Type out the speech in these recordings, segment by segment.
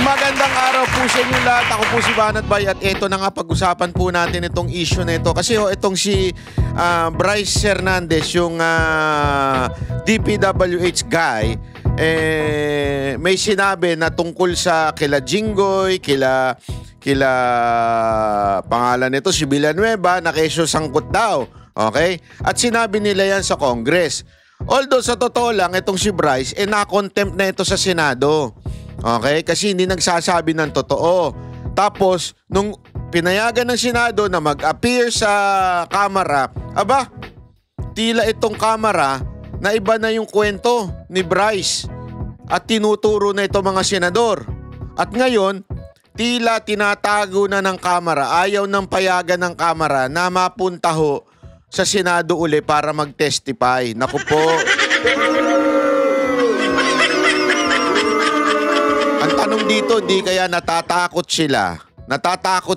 Magandang araw po sa inyo lahat. Ako po si Banat Bay at ito na nga pag-usapan po natin itong issue na ito. Kasi itong si Bryce Hernandez, yung DPWH guy, may sinabi na tungkol sa kila Jinggoy, kila pangalan nito si Villanueva na kesyo sangkot daw. Okay? At sinabi nila yan sa Congress. Although sa totoo lang itong si Bryce na-contempt na ito sa Senado. Okay? Kasi hindi nagsasabi ng totoo. Tapos, nung pinayagan ng Senado na mag-appear sa Kamara, aba, tila itong Kamara na iba na yung kwento ni Bryce at tinuturo na ito mga senador. At ngayon, tila tinatago na ng Kamara, ayaw ng payagan ng Kamara na mapunta ho sa Senado uli para mag-testify. Naku po. Ang tanong dito, di kaya natatakot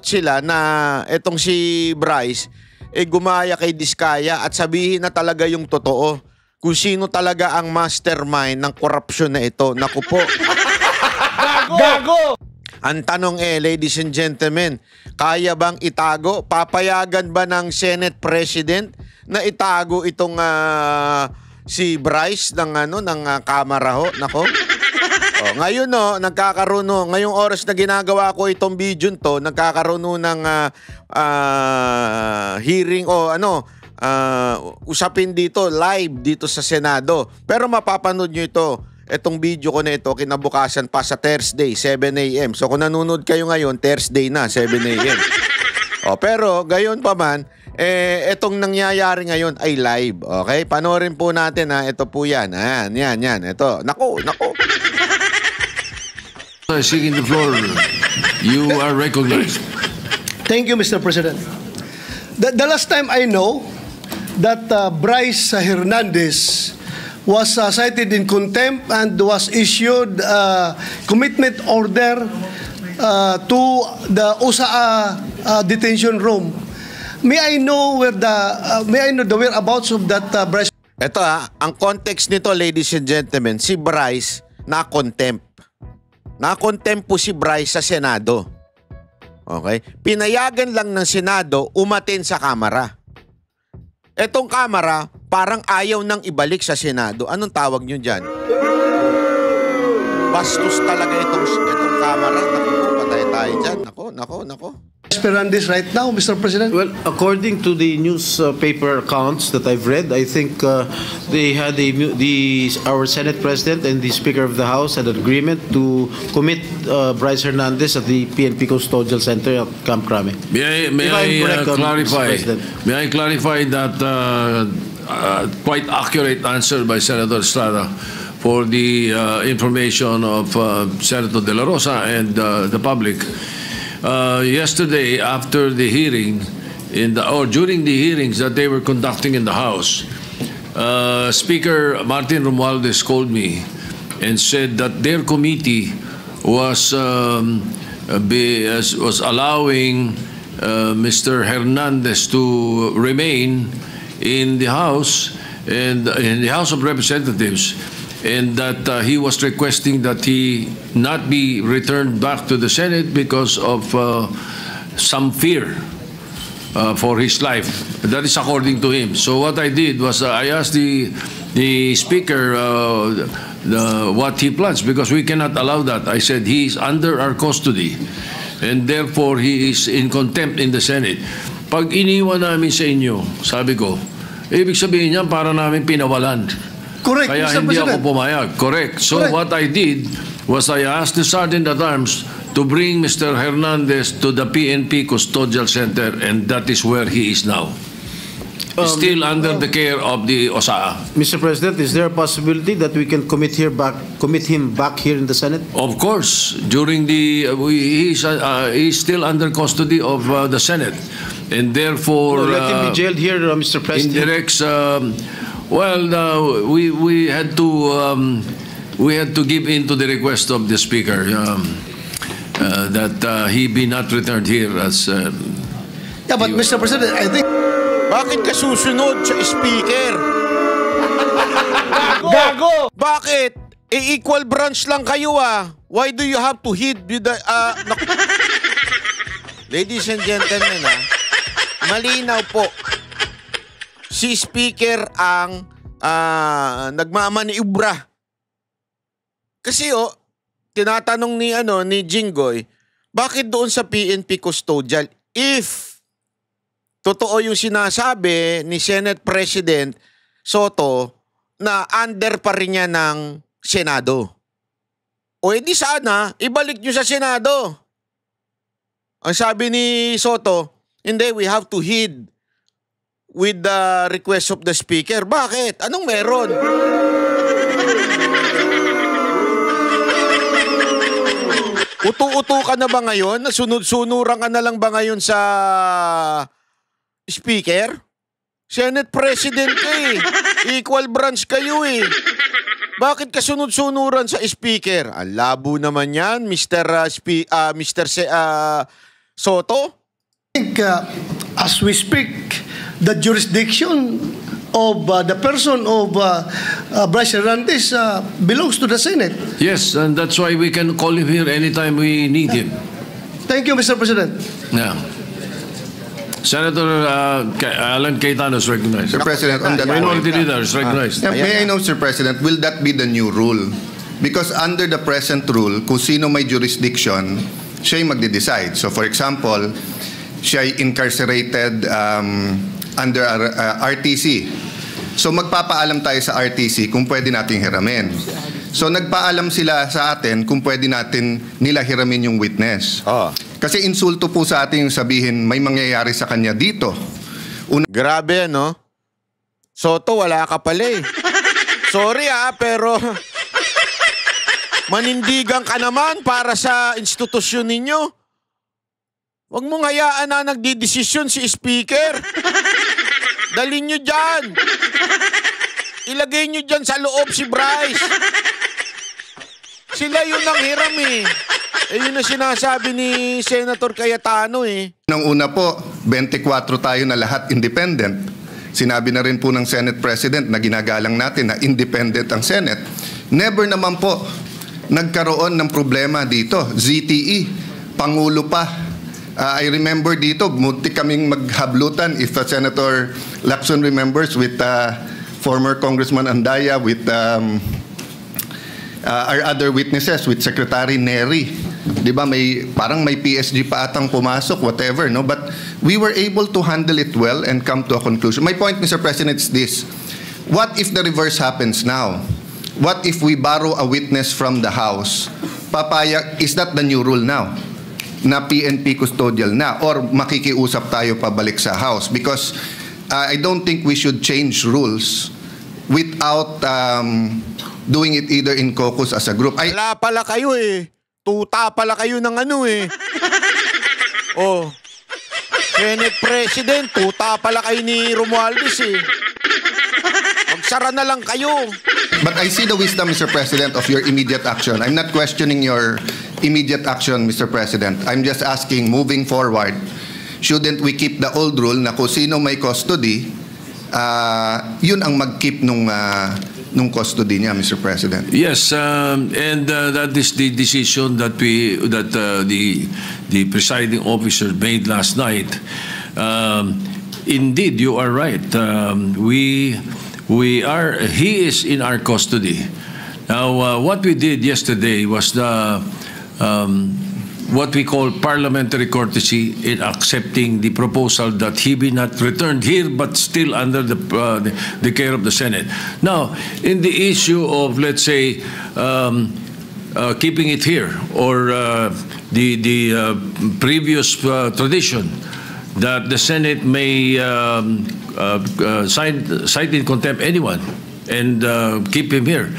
sila na etong si Bryce gumaya kay Diskaya at sabihin na talaga yung totoo kung sino talaga ang mastermind ng korupsyon na ito. Naku po. Gago! Ang tanong ladies and gentlemen, kaya bang itago? Papayagan ba ng Senate President na itago itong si Bryce ng Kamara ho? Nako. Ngayon nagkakaroon ngayong oras na ginagawa ko itong video to, nagkakaroon ng hearing usapin dito live dito sa Senado. Pero mapapanood nyo itong video ko na ito kinabukasan pa sa Thursday 7 AM. So kung nanonood kayo ngayon, Thursday na 7 AM. Pero gayon pa man, itong nangyayari ngayon ay live. Okay? Panoorin po natin ito po yan. Yan. Ito. Nako. Seeking the floor, you are recognized. Thank you, Mr. President. The last time I know that Bryce Hernandez was cited in contempt and was issued commitment order to the USAA detention room. May I know the whereabouts of that Bryce? Ito ang context nito, ladies and gentlemen, si Bryce na-contempt. Na-contempt po si Bryce sa Senado. Okay? Pinayagan lang ng Senado umatin sa Kamara. Etong Kamara, parang ayaw nang ibalik sa Senado. Anong tawag nyo dyan? Bastos talaga itong Kamara. Naku po, patay tayo dyan. Nako. Hernandez right now, Mr. President? Well, according to the newspaper accounts that I've read, I think they had our Senate President and the Speaker of the House had an agreement to commit Bryce Hernandez at the PNP Custodial Center at Camp Crame. May I clarify that quite accurate answer by Senator Estrada for the information of Senator De La Rosa and the public. Yesterday, after the hearing, during the hearings that they were conducting in the House, Speaker Martin Romualdez called me and said that their committee was allowing Mr. Hernandez to remain in the House and in the House of Representatives, and that he was requesting that he not be returned back to the Senate because of some fear for his life. That is according to him. So what I did was I asked the Speaker what he plans, because we cannot allow that. I said he is under our custody and therefore he is in contempt in the Senate. Pag iniwan namin sa inyo, sabi ko, ibig sabihin niyan para namin pinawalan. Correct, Kaya Mr. hindi President. ako pumayag. Correct. So Correct. what I did was I asked the Sergeant-at-Arms to bring Mr. Hernandez to the PNP Custodial Center, and that is where he is now. Still under the care of the OSAA. Mr. President, is there a possibility that we can commit him back here in the Senate? Of course, during he's still under custody of the Senate, and therefore Let him be jailed here, Mr. President. indirects. We had to give in to the request of the Speaker that he be not returned here as. Yeah, but Mr. President, I think... Bakit ka susunod sa Speaker? Gago! Bakit? Equal branch lang kayo Why do you have to hid with the... Ladies and gentlemen, malinaw po. Si Speaker ang nagmamaniubra. Kasi tinatanong ni Jinggoy, bakit doon sa PNP custodial, if totoo yung sinasabi ni Senate President Soto na under pa rin niya ng Senado? O edi sana, ibalik nyo sa Senado. Ang sabi ni Soto, hindi, we have to heed with the request of the Speaker. Bakit? Anong meron? Utu-utu ka na ba ngayon? Sunod-sunuran ka na lang ba ngayon sa Speaker? Senate President ka eh. Equal branch kayo eh. Bakit ka sunod-sunuran sa Speaker? Ang labo naman yan, Mr. Soto? I think as we speak, the jurisdiction of the person of Bryce Hernandez belongs to the Senate. Yes, and that's why we can call him here anytime we need him. Thank you, Mr. President. Yeah. Senator Alan Cayetano is recognized. Mr. President, on that Minority Leader is recognized. may I know, Sir President, will that be the new rule? Because under the present rule, kung sino may jurisdiction, siya yung magde-decide. So for example, siya ay incarcerated under RTC. So magpapaalam tayo sa RTC kung pwede nating hiramin. So nagpaalam sila sa atin kung pwede natin nila hiramin yung witness. Kasi insulto po sa atin yung sabihin may mangyayari sa kanya dito. Grabe, no? Soto, wala ka pala eh. Sorry pero manindigan ka naman para sa institusyon ninyo. Huwag mong hayaan na nagdidesisyon si Speaker. Dalhin nyo dyan. Ilagay nyo dyan sa loob si Bryce. Sila yun ang hiram eh. Yun ang sinasabi ni Senator Cayetano eh. Nang una po, 24 tayo na lahat independent. Sinabi na rin po ng Senate President na ginagalang natin na independent ang Senate. Never naman po nagkaroon ng problema dito. ZTE, Pangulo pa. I remember dito, muntik kaming maghablutan if Senator Lacson remembers with former Congressman Andaya, with our other witnesses, with Secretary Neri. Di ba, parang may PSG pa atang pumasok, whatever, no? But we were able to handle it well and come to a conclusion. My point, Mr. President, is this. What if the reverse happens now? What if we borrow a witness from the House? Is that the new rule now? Na PNP custodial na? Or makikiusap tayo pabalik sa House? Because I don't think we should change rules without doing it either in caucus as a group. Wala pala kayo eh. Tuta pala kayo ng Senate President, tuta pala kayo ni Romualdez eh. Magsara na lang kayo. But I see the wisdom, Mr. President, of your immediate action. I'm not questioning your immediate action, Mr. President. I'm just asking, moving forward, shouldn't we keep the old rule na kung sino may custody, yun ang mag-keep nung custody niya, Mr. President? Yes, and that is the decision that the presiding officer made last night. Indeed, you are right. He is in our custody. Now, what we did yesterday was what we call parliamentary courtesy in accepting the proposal that he be not returned here but still under the care of the Senate. Now, in the issue of, let's say, keeping it here, or the previous tradition that the Senate may cite in contempt anyone and keep him here.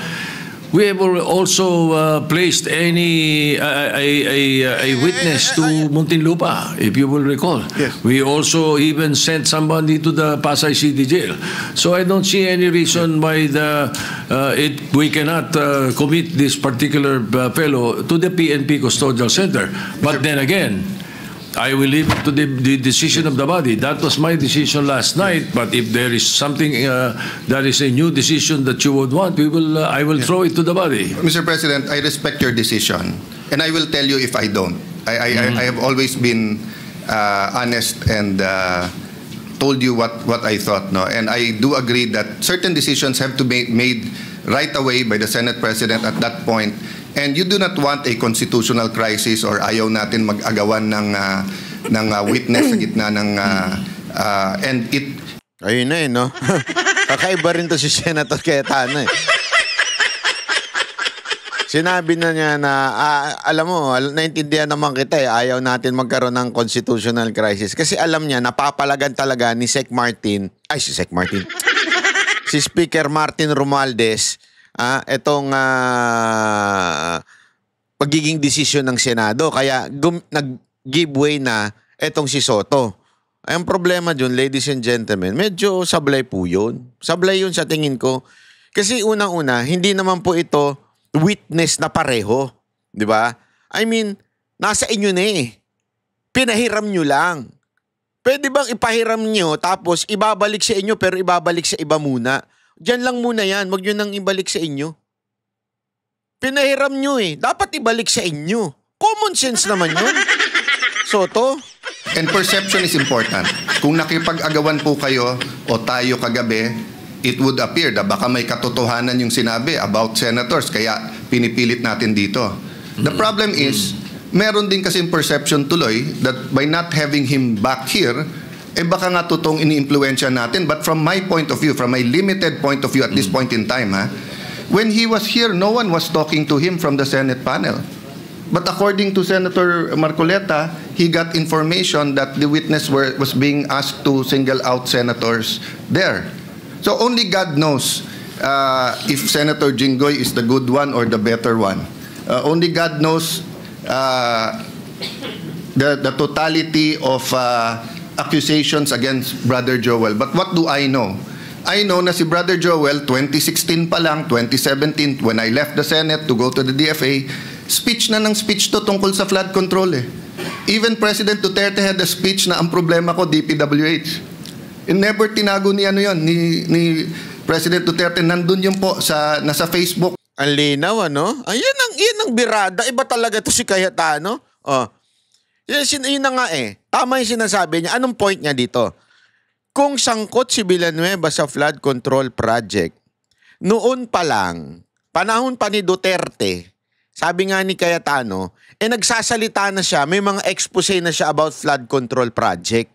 We have also placed a witness to Muntinlupa, if you will recall. Yes. We also even sent somebody to the Pasay City Jail. So I don't see any reason why we cannot commit this particular fellow to the PNP Custodial Center. But then again, I will leave it to the decision of the body. That was my decision last night. But if there is something that is a new decision that you would want, I will throw it to the body. Mr. President, I respect your decision, and I will tell you if I don't. I have always been honest and told you what I thought, no? And I do agree that certain decisions have to be made right away by the Senate President at that point. And you do not want a constitutional crisis or ayaw natin mag-agawan ng witness sa gitna ng and it. Ayun na no? Kakaiba rin to si Senator Cayetano eh. Sinabi na niya na, alam mo, naintindihan naman kita eh, ayaw natin magkaroon ng constitutional crisis. Kasi alam niya, napapalagan talaga ni si Speaker Martin Romualdez, itong pagiging desisyon ng Senado. Kaya nag-give way na itong si Soto. Ang problema dyan, ladies and gentlemen, medyo sablay po yun. Sablay yun sa tingin ko. Kasi unang-una, hindi naman po ito witness na pareho. Di ba? I mean, nasa inyo na eh. Pinahiram nyo lang. Pwede bang ipahiram nyo tapos ibabalik sa inyo pero ibabalik sa iba muna? Diyan lang muna yan. Huwag nyo nang ibalik sa inyo. Pinahiram nyo eh. Dapat ibalik sa inyo. Common sense naman yun. Soto? And perception is important. Kung nakipag-agawan po kayo o tayo kagabi, it would appear na baka may katotohanan yung sinabi about senators, kaya pinipilit natin dito. The problem is, meron din kasing perception tuloy that by not having him back here, baka nga totoong ini-impluensya natin. But from my point of view, from my limited point of view at this point in time, when he was here, no one was talking to him from the Senate panel. But according to Senator Marcoleta, he got information that the witness was being asked to single out senators there. So only God knows if Senator Jinggoy is the good one or the better one. Only God knows the totality of accusations against Brother Joel. But what do I know? I know na si Brother Joel, 2016 pa lang, 2017, when I left the Senate to go to the DFA, speech na ng speech to tungkol sa flood control eh. Even President Duterte had a speech na ang problema ko, DPWH. And never tinago ni ni President Duterte. Nandun yun po nasa Facebook. Ang linaw, ano? Yan ang birada. Iba talaga to si Cayetano. Yun na nga eh. Tama yung sinasabi niya. Anong point niya dito? Kung sangkot si Villanueva sa flood control project, noon pa lang, panahon pa ni Duterte, sabi nga ni Cayetano, nagsasalita na siya, may mga expose na siya about flood control project.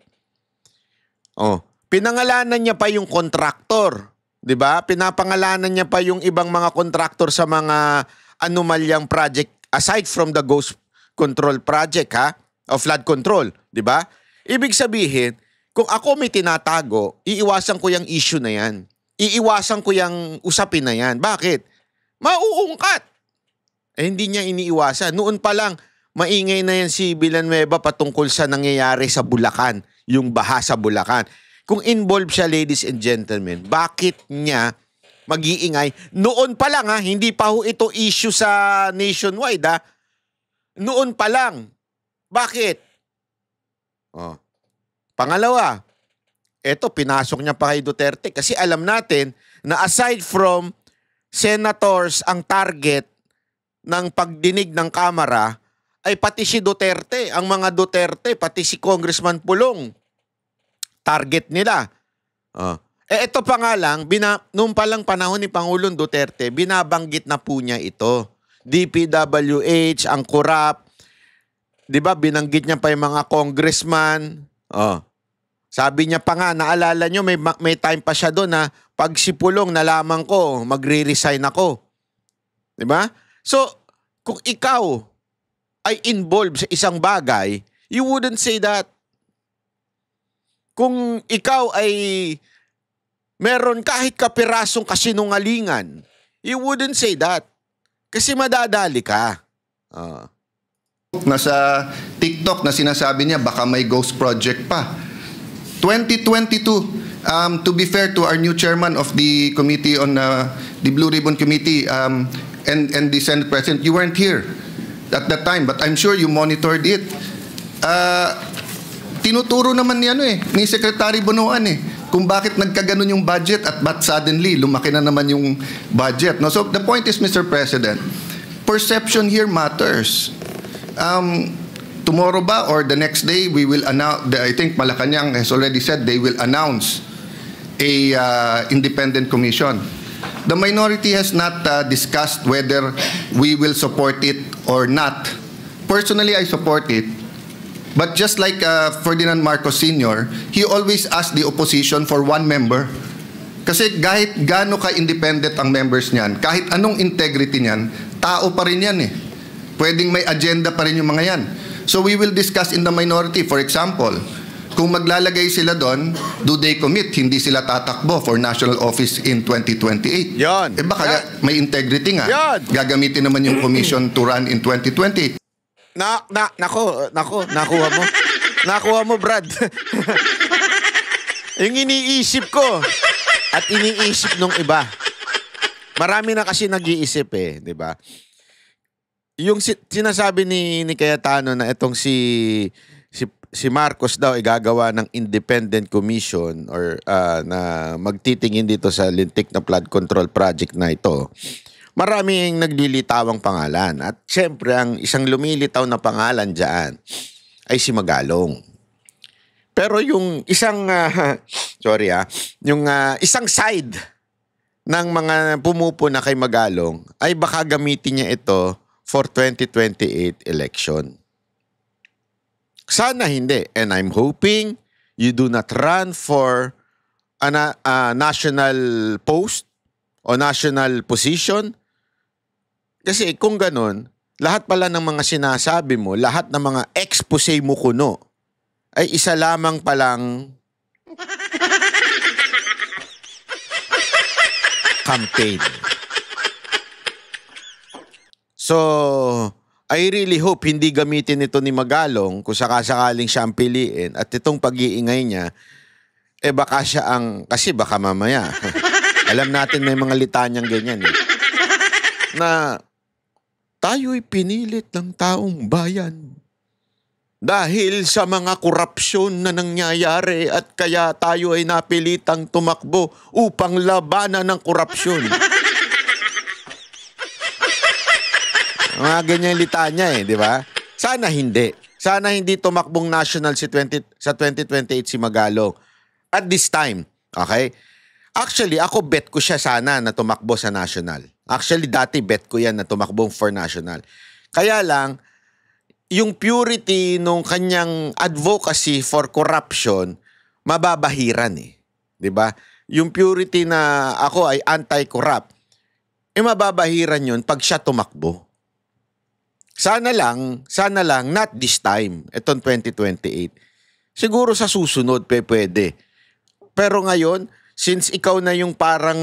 Pinangalanan niya pa yung contractor, 'di ba? Pinapangalanan niya pa yung ibang mga contractor sa mga anomalyang project aside from the ghost control project o flood control, 'di ba? Ibig sabihin, kung ako may tinatago, iiwasan ko yung issue na 'yan. Iiwasan ko yung usapin na 'yan. Bakit? Mauungkat. Hindi niya iniiwasan. Noon pa lang maingay na yan si Villanueva patungkol sa nangyayari sa Bulacan, yung baha sa Bulacan. Kung involved siya, ladies and gentlemen, bakit niya mag-iingay? Noon pa lang hindi pa ho ito issue sa nationwide Noon pa lang. Bakit? Pangalawa, eto pinasok niya pa kay Duterte kasi alam natin na aside from senators ang target ng pagdinig ng Kamara, ay pati si Duterte, ang mga Duterte, pati si Congressman Pulong. Target nila. Ito pa nga lang, noong palang panahon ni Pangulong Duterte, binabanggit na po niya ito. DPWH, ang corrupt. Diba, binanggit niya pa yung mga congressman. Sabi niya pa nga, naalala nyo, may time pa siya doon na pag si Pulong nalaman ko, magre-resign ako. Diba? So, kung ikaw ay involved sa isang bagay, you wouldn't say that. Kung ikaw ay meron kahit kapirasong kasinungalingan, you wouldn't say that. Kasi madadali ka. Nasa TikTok na sinasabi niya baka may ghost project pa. 2022, to be fair to our new chairman of the committee on the Blue Ribbon Committee and the Senate President, you weren't here at that time, but I'm sure you monitored it. tinuturo naman ni Secretary Bonoan kung bakit nagkaganon yung budget at but suddenly lumaki na naman yung budget. No? So the point is, Mr. President, perception here matters. Tomorrow ba or the next day we will announce, I think Malacanang has already said they will announce a independent commission. The minority has not discussed whether we will support it or not. Personally, I support it. But just like Ferdinand Marcos Sr., he always asked the opposition for one member. Kasi kahit gaano ka-independent ang members niyan, kahit anong integrity niyan, tao pa rin yan Pwedeng may agenda pa rin yung mga yan. So we will discuss in the minority. For example, kung maglalagay sila doon, do they commit? Hindi sila tatakbo for national office in 2028. Yan. Baka may integrity nga. Yan. Gagamitin naman yung commission to run in 2028. Nako, nakuha mo. Nakuha mo, Brad. Yung iniisip ko at iniisip nung iba. Marami na kasi nag-iisip di ba? Yung sinasabi ni Cayetano na itong si Marcos daw gagawa ng independent commission or na magtitingin dito sa lintik na flood control project na ito. Maraming naglilitawang pangalan. At syempre, ang isang lumilitaw na pangalan dyan ay si Magalong. Pero yung isang, yung isang side ng mga pumupuna kay Magalong ay baka gamitin niya ito for 2028 election. Sana hindi. And I'm hoping you do not run for a national post o national position. Kasi kung ganun, lahat pala ng mga sinasabi mo, lahat ng mga expose mo kuno, ay isa lamang palang campaign. So, I really hope hindi gamitin ito ni Magalong kung sakasakaling siya ang piliin at itong pag-iingay niya, baka siya ang, kasi baka mamaya, alam natin may mga litanyang ganyan na tayo'y pinilit ng taong bayan dahil sa mga korupsyon na nangyayari at kaya tayo ay napilitang tumakbo upang labanan ng korupsyon. Mga ganyan litanya di ba? Sana hindi. Sana hindi tumakbong national sa 2028 si Magalong. At this time, okay? Actually, ako bet ko siya sana na tumakbo sa national. Actually, dati bet ko yan na tumakbong for national. Kaya lang, yung purity nung kanyang advocacy for corruption, mababahiran di ba? Yung purity na ako ay anti-corrupt, mababahiran yun pag siya tumakbo. Sana lang, not this time, itong 2028. Siguro sa susunod, pwede. Pero ngayon, since ikaw na yung parang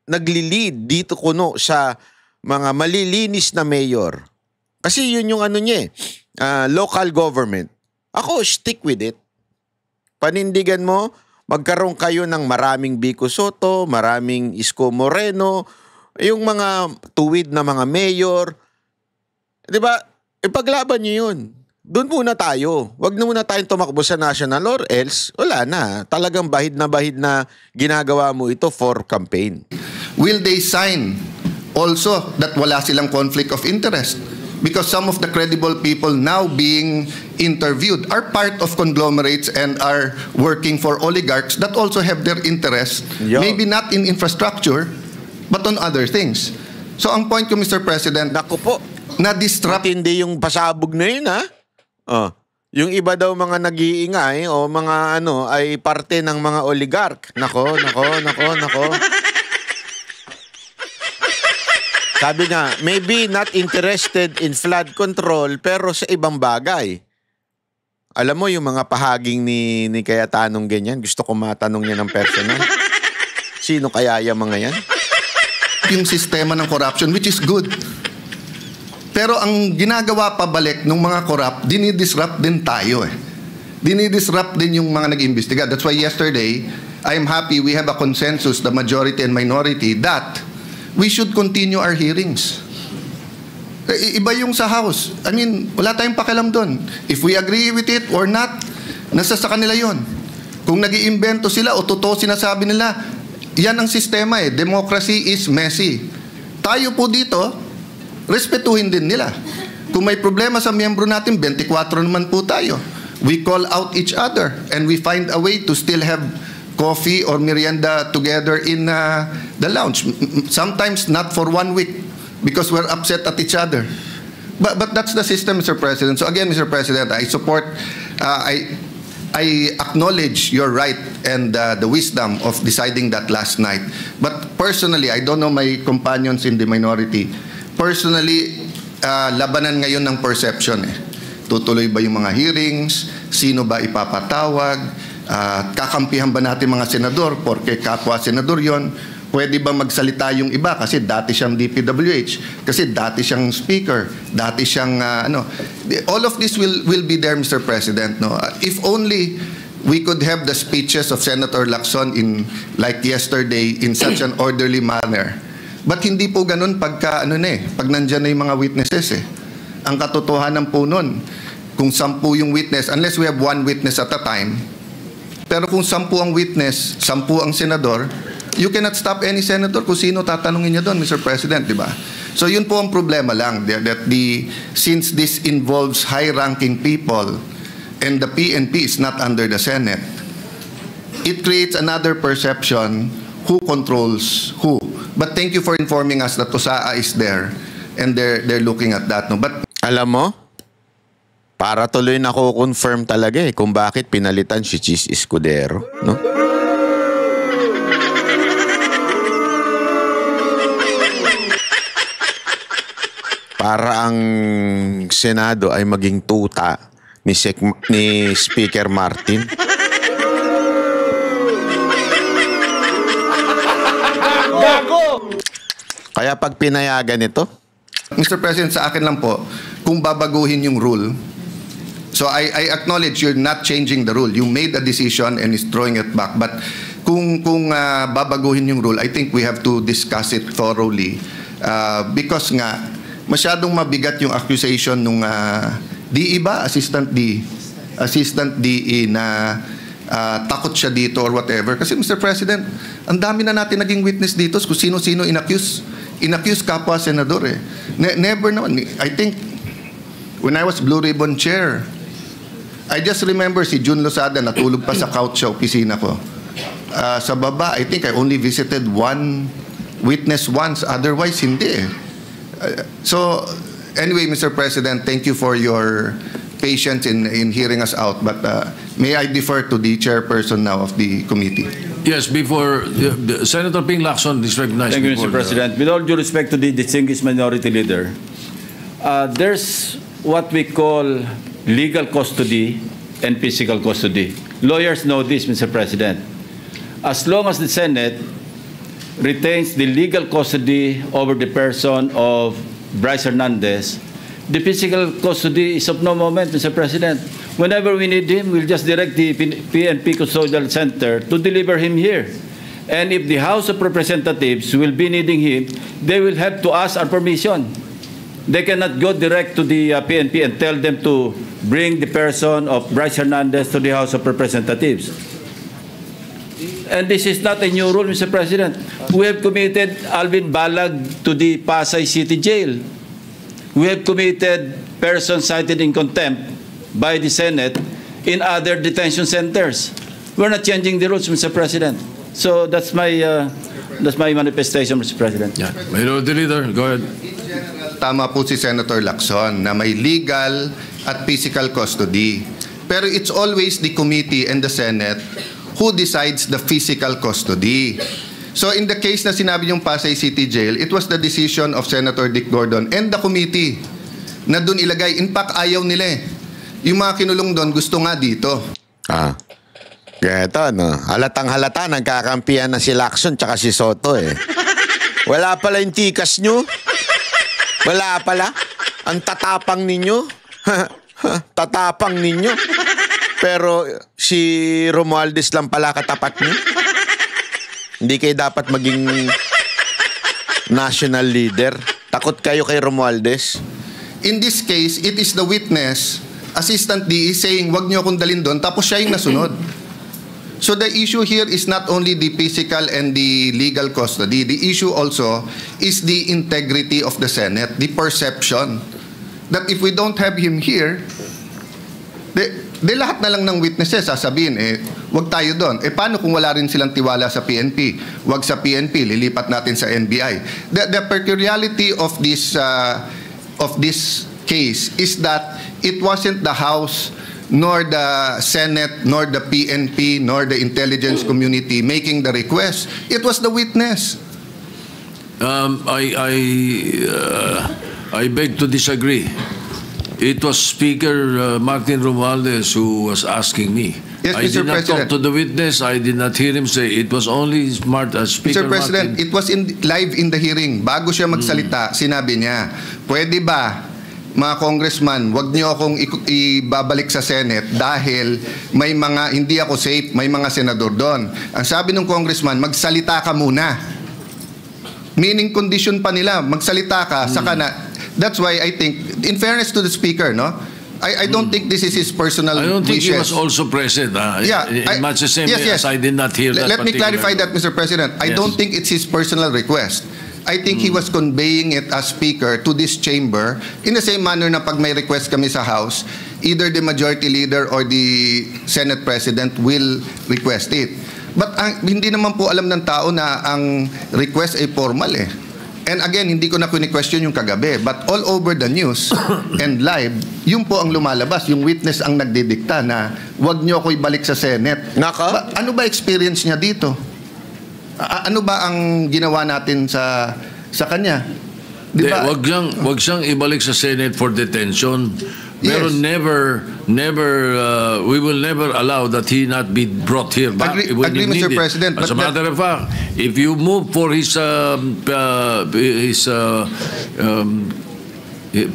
nagli-lead dito kuno sa mga malilinis na mayor, kasi yun yung niya local government. Ako, stick with it. Panindigan mo, magkaroon kayo ng maraming Vico Soto, maraming Isko Moreno, yung mga tuwid na mga mayor. Diba? Ipaglaban nyo yun. Doon muna tayo. Huwag na muna tayong tumakbo sa national or else, wala na. Talagang bahid na ginagawa mo ito for campaign. Will they sign also that wala silang conflict of interest? Because some of the credible people now being interviewed are part of conglomerates and are working for oligarchs that also have their interests, maybe not in infrastructure, but on other things. So ang point ko, Mr. President, naku po, na-disrupt. Hindi yung pasabog na yun, yung iba daw mga nag-iingay o mga ay parte ng mga oligarch. Nako. Sabi nga, maybe not interested in flood control pero sa ibang bagay. Alam mo yung mga pahaging ni Cayetanong ganyan, gusto ko matanong niya ng personal. Sino kaya yung mga yan? Yung sistema ng corruption, which is good. Pero ang ginagawa pabalik ng mga corrupt, dinidisrupt din tayo Dinidisrupt din yung mga nag-imbestiga. That's why yesterday, I am happy we have a consensus, the majority and minority, that we should continue our hearings. Iba yung sa House. I mean, wala tayong pakialam doon. If we agree with it or not, nasa sa kanila yon. Kung nag-iimbento sila o totoo sinasabi nila, yan ang sistema eh. Democracy is messy. Tayo po dito, respetuhin din nila. Kung may problema sa miyembro natin, 24 naman po tayo. We call out each other and we find a way to still have coffee or merienda together in the lounge. Sometimes not for 1 week because we're upset at each other. But that's the system, Mr. President. So again, Mr. President, I support, I acknowledge your right and the wisdom of deciding that last night. But personally, I don't know my companions in the minority. Personally, labanan ngayon ng perception eh. Tutuloy ba yung mga hearings? Sino ba ipapatawag? Kakampihan ba natin mga senador? Porque kapwa senador yon. Pwede ba magsalita yung iba? Kasi dati siyang DPWH. Kasi dati siyang speaker. Dati siyang all of this will be there, Mr. President. No? If only we could have the speeches of Senator Lacson in like yesterday in such an orderly manner. But hindi po ganun pagka pag nandyan na yung mga witnesses eh. Ang katotohanan po nun, kung 10 yung witness, unless we have 1 witness at a time, pero kung 10 ang witness, 10 ang senador, you cannot stop any senator kung sino tatanungin niya doon, Mr. President, di ba? So yun po ang problema lang, that since this involves high-ranking people and the PNP is not under the Senate, it creates another perception who controls who. But thank you for informing us that TUSAA is there and they're looking at that. No? But Alam mo, para tuloy na ko-confirm talaga eh kung bakit pinalitan si Chis Escudero, no? Para ang Senado ay maging tuta ni Speaker Martin. Kaya pag pinayagan ito, Mr. President, sa akin lang po, kung babaguhin yung rule, so I acknowledge you're not changing the rule. You made a decision and is throwing it back. But kung babaguhin yung rule, I think we have to discuss it thoroughly. Because nga, masyadong mabigat yung accusation nung DE ba? Assistant DE na takot siya dito or whatever. Kasi Mr. President, ang dami na natin naging witness dito kung sino-sino inaccuse kapwa senador eh. Never naman. I think when I was Blue Ribbon Chair, I just remember si Jun Losada natulog pa sa couch sa opisina ko. Sa baba, I think I only visited 1 witness once. Otherwise, hindi eh. So, anyway, Mr. President, thank you for your patience in hearing us out. But may I defer to the chairperson now of the committee. Yes, before Senator Ping Lacson is recognized. Thank you, Mr. President. With all due respect to the distinguished minority leader, there's what we call legal custody and physical custody. Lawyers know this, Mr. President. As long as the Senate retains the legal custody over the person of Bryce Hernandez, the physical custody is of no moment, Mr. President. Whenever we need him, we'll just direct the PNP Custodial Center to deliver him here. And if the House of Representatives will be needing him, they will have to ask our permission. They cannot go direct to the PNP and tell them to bring the person of Bryce Hernandez to the House of Representatives. And this is not a new rule, Mr. President. We have committed Alvin Balag to the Pasay City Jail. We have committed persons cited in contempt by the Senate in other detention centers. We're not changing the rules, Mr. President. So that's my manifestation, Mr. President. Yeah. Minority Leader, go ahead. Tama po si Senator Lacson na may legal at physical custody. Pero it's always the committee and the Senate who decides the physical custody. So in the case na sinabi yung Pasay City Jail, it was the decision of Senator Dick Gordon and the committee na doon ilagay. In fact, ayaw nila eh. Yung mga kinulong doon, gusto nga dito. Kaya ito, no? Halatang halata, nagkakampihan na si Lacson tsaka si Soto eh. Wala pala yung tikas nyo. Wala pala. Ang tatapang ninyo. Tatapang ninyo. Pero si Romualdez lang pala katapat nyo. Hindi kayo dapat maging national leader. Takot kayo kay Romualdez. in this case, it is the witness, Assistant DE, saying, wag niyo akong dalhin doon, tapos siya yung nasunod. So the issue here is not only the physical and the legal custody. The issue also is the integrity of the Senate, the perception that if we don't have him here, de lahat na lang ng witnesses sasabihin, wag tayo doon. Paano kung wala rin silang tiwala sa PNP? Wag sa PNP, lilipat natin sa NBI. The peculiarity of this case is that it wasn't the House nor the Senate, nor the PNP, nor the intelligence community making the request. It was the witness. I beg to disagree. It was Speaker Martin Romualdez who was asking me. Yes, I Mr. did not President. talk to the witness. I did not hear him say. It was only Speaker Mr. President, Martin. it was live in the hearing. Bago siya magsalita, sinabi niya, pwede ba, mga congressman, wag niyo akong ibabalik sa Senate dahil may mga, hindi ako safe, may mga senador doon. Ang sabi ng congressman, magsalita ka muna. Meaning condition pa nila, magsalita ka, saka na. That's why I think, in fairness to the speaker, no, I don't think this is his personal I don't think he was wishes. also present. Much the same as I did not hear that. Let me particular- clarify that, Mr. President. I Yes. don't think it's his personal request. I think he was conveying it as speaker to this chamber in the same manner na pag may request kami sa House, either the majority leader or the Senate President will request it. But hindi naman po alam ng tao na ang request ay formal eh. And again, hindi ko na kuni-question yung kagabi. But all over the news and live, yun po ang lumalabas. Yung witness ang nagdidikta na wag niyo ako ibalik sa Senate. Ano ba experience niya dito? Ano ba ang ginawa natin sa kanya? Di ba? Wag siyang ibalik sa Senate for detention. Pero Yes. we will never allow that he not be brought here back when Agree, you need Mr. it. President, As a but matter of fact, if you move for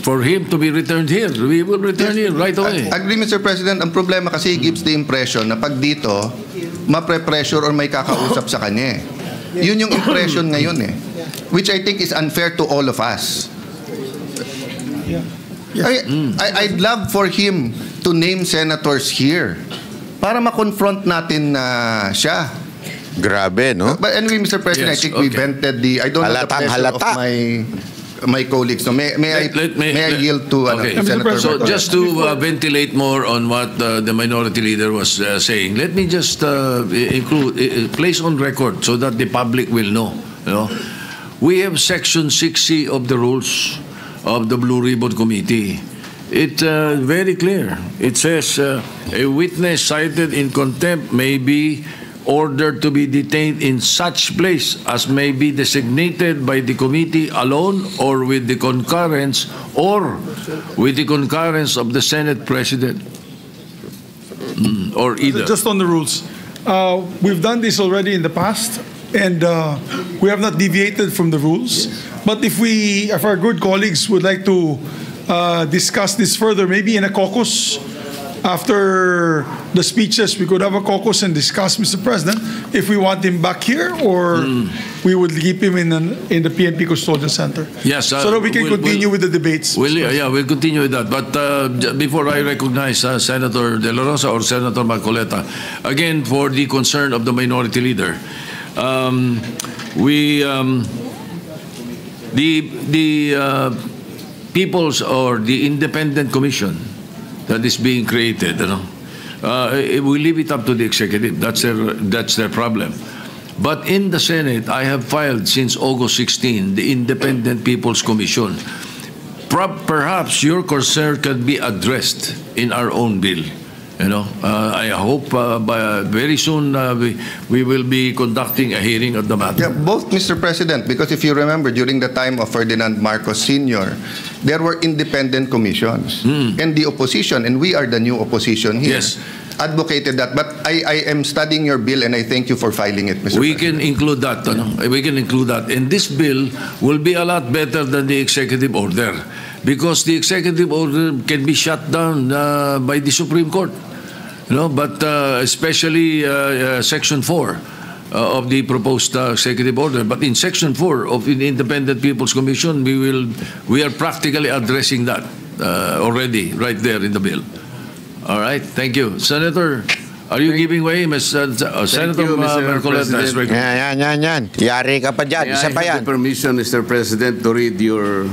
for him to be returned here, we will return him right away. Agree, Mr. President. Ang problema kasi gives the impression na pag dito, mapre-pressure or may kakausap sa kanya eh. Yun yung impression ngayon eh. Which I think is unfair to all of us. I'd love for him to name senators here para ma-confront natin siya. Grabe, no? But anyway, Mr. President, Yes, I think we okay. vented the... I don't know the pressure of my colleagues. So may I yield to Okay. Senator So Marcoleta? just to ventilate more on what the minority leader was saying, let me just place on record so that the public will know. You know, we have Section 6C of the rules of the Blue Ribbon Committee. It's very clear. It says a witness cited in contempt may be ordered to be detained in such place as may be designated by the committee alone or with the concurrence of the Senate President or either. Just on the rules. We've done this already in the past, and we have not deviated from the rules. But if our good colleagues would like to discuss this further, maybe in a caucus, after the speeches, we could have a caucus and discuss, Mr. President, if we want him back here or we would keep him in the PNP Custodial Center. Yes, so that we can continue with the debates. We'll continue with that. But before I recognize Senator De La Rosa or Senator Marcoleta, again, for the concern of the minority leader, the People's or the Independent Commission that is being created, we leave it up to the executive. That's their problem. But in the Senate, I have filed since August 16 the Independent People's Commission. Perhaps your concern can be addressed in our own bill. I hope very soon we will be conducting a hearing of the matter. Yeah, both, Mr. President, because if you remember, during the time of Ferdinand Marcos Sr., there were independent commissions. And the opposition, and we are the new opposition here, Yes. advocated that. But I am studying your bill, and I thank you for filing it, Mr. We President. can include that. We can include that. And this bill will be a lot better than the executive order because the executive order can be shut down by the Supreme Court. But especially Section 4 of the proposed executive order. But in Section 4 of the Independent People's Commission, we are practically addressing that already right there in the bill. All right, thank you. Senator, are you giving way? Senator you, Mr. Marcoleta has President. Yan. Yari ka pa dyan. May Isa I pa yan. have the permission, Mr. President, to read your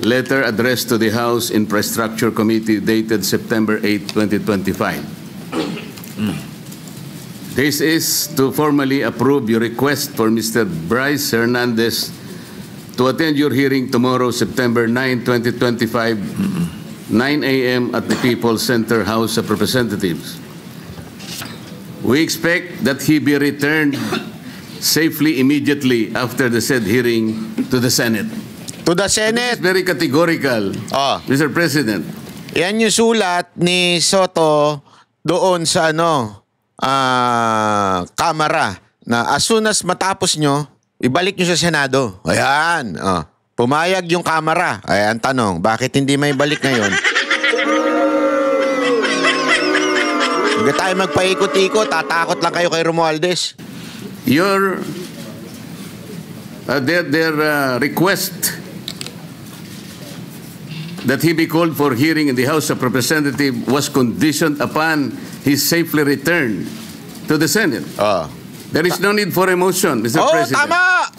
letter addressed to the House Infrastructure Committee dated September 8, 2025. This is to formally approve your request for Mr. Bryce Hernandez to attend your hearing tomorrow, September 9, 2025, 9 a.m. at the People's Center House of Representatives. We expect that he be returned safely immediately after the said hearing to the Senate. To the It's Senate. very categorical, Mr. President. Yan yung sulat ni Soto doon sa Kamara na as soon as matapos nyo, ibalik nyo sa Senado. Ayan. Pumayag yung Kamara. Ayan, tanong, bakit hindi may balik ngayon? Huwag tayo magpaikot-ikot, tatakot lang kayo kay Romualdez. Their request that he be called for hearing in the House of Representatives was conditioned upon his safely return to the Senate. There is no need for a motion, Mr. President. Tama!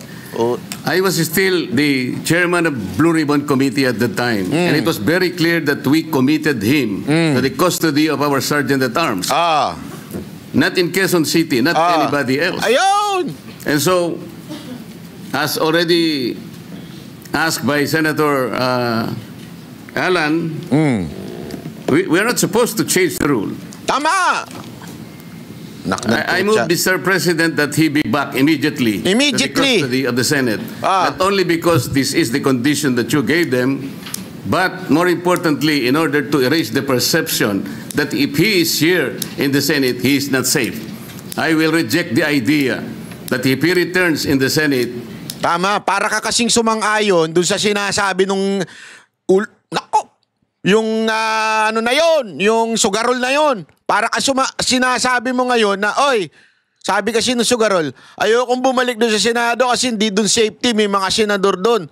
I was still the chairman of Blue Ribbon Committee at the time, and it was very clear that we committed him to the custody of our Sergeant at Arms. Not in Quezon City, not anybody else. Ayun! And so, as already asked by Senator Alan, we are not supposed to change the rule. Tama! I move, Mr. President, that he be back immediately to the custody of the Senate. Not only because this is the condition that you gave them, but more importantly, in order to erase the perception that if he is here in the Senate, he is not safe. I will reject the idea that if he returns in the Senate. Tama, para ka kasing sumang-ayon dun sa sinasabi nung yung na yon, yung sugarol na yon. Para ka sinasabi mo ngayon na, oy, sabi kasi ng sugarol, ayokong bumalik doon sa Senado kasi hindi doon safety, may mga senador doon.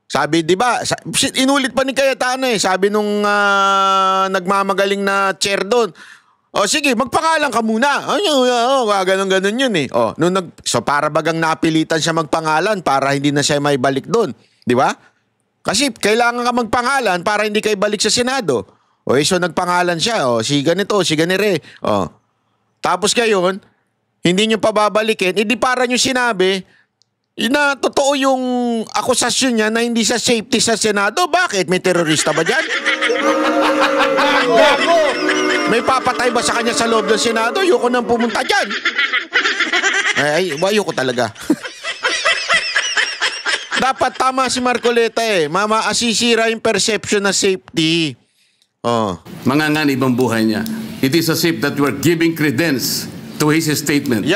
Sabi, di ba, inulit pa ni Cayetano sabi nung nagmamagaling na chair doon, sige, magpangalan ka muna. Ganun yun so para bagang napilitan siya magpangalan para hindi na siya may balik doon. Di ba? Kasi kailangan ka magpangalan para hindi kayo balik sa Senado. So nagpangalan siya. Si ganito, si ganire. Tapos ngayon, hindi nyo pababalikin. Hindi para nyo sinabi na totoo yung akusasyon niya na hindi sa safety sa Senado. Bakit? May terorista ba dyan? May papatay ba sa kanya sa loob ng Senado? Ayoko nang pumunta dyan. Ayoko talaga. Dapat tama si Marcoleta asisira yung perception na safety. Manganganib ang buhay niya. It is as if that we are giving credence to his statement,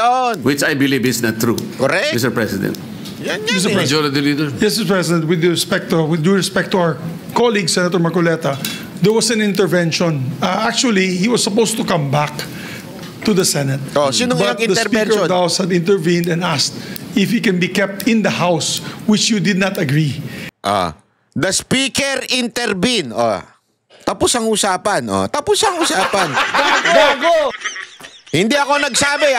which I believe is not true. Correct. Mr. President. Mr. President. Majority Leader. Yes, Mr. President, with due respect to our colleague, Senator Marcoleta, there was an intervention. Actually, he was supposed to come back to the Senate. Sinong but the Speaker of the House had intervened and asked if he can be kept in the House, which you did not agree. The Speaker intervened. Tapos ang usapan. Gago! Hindi ako nagsabi,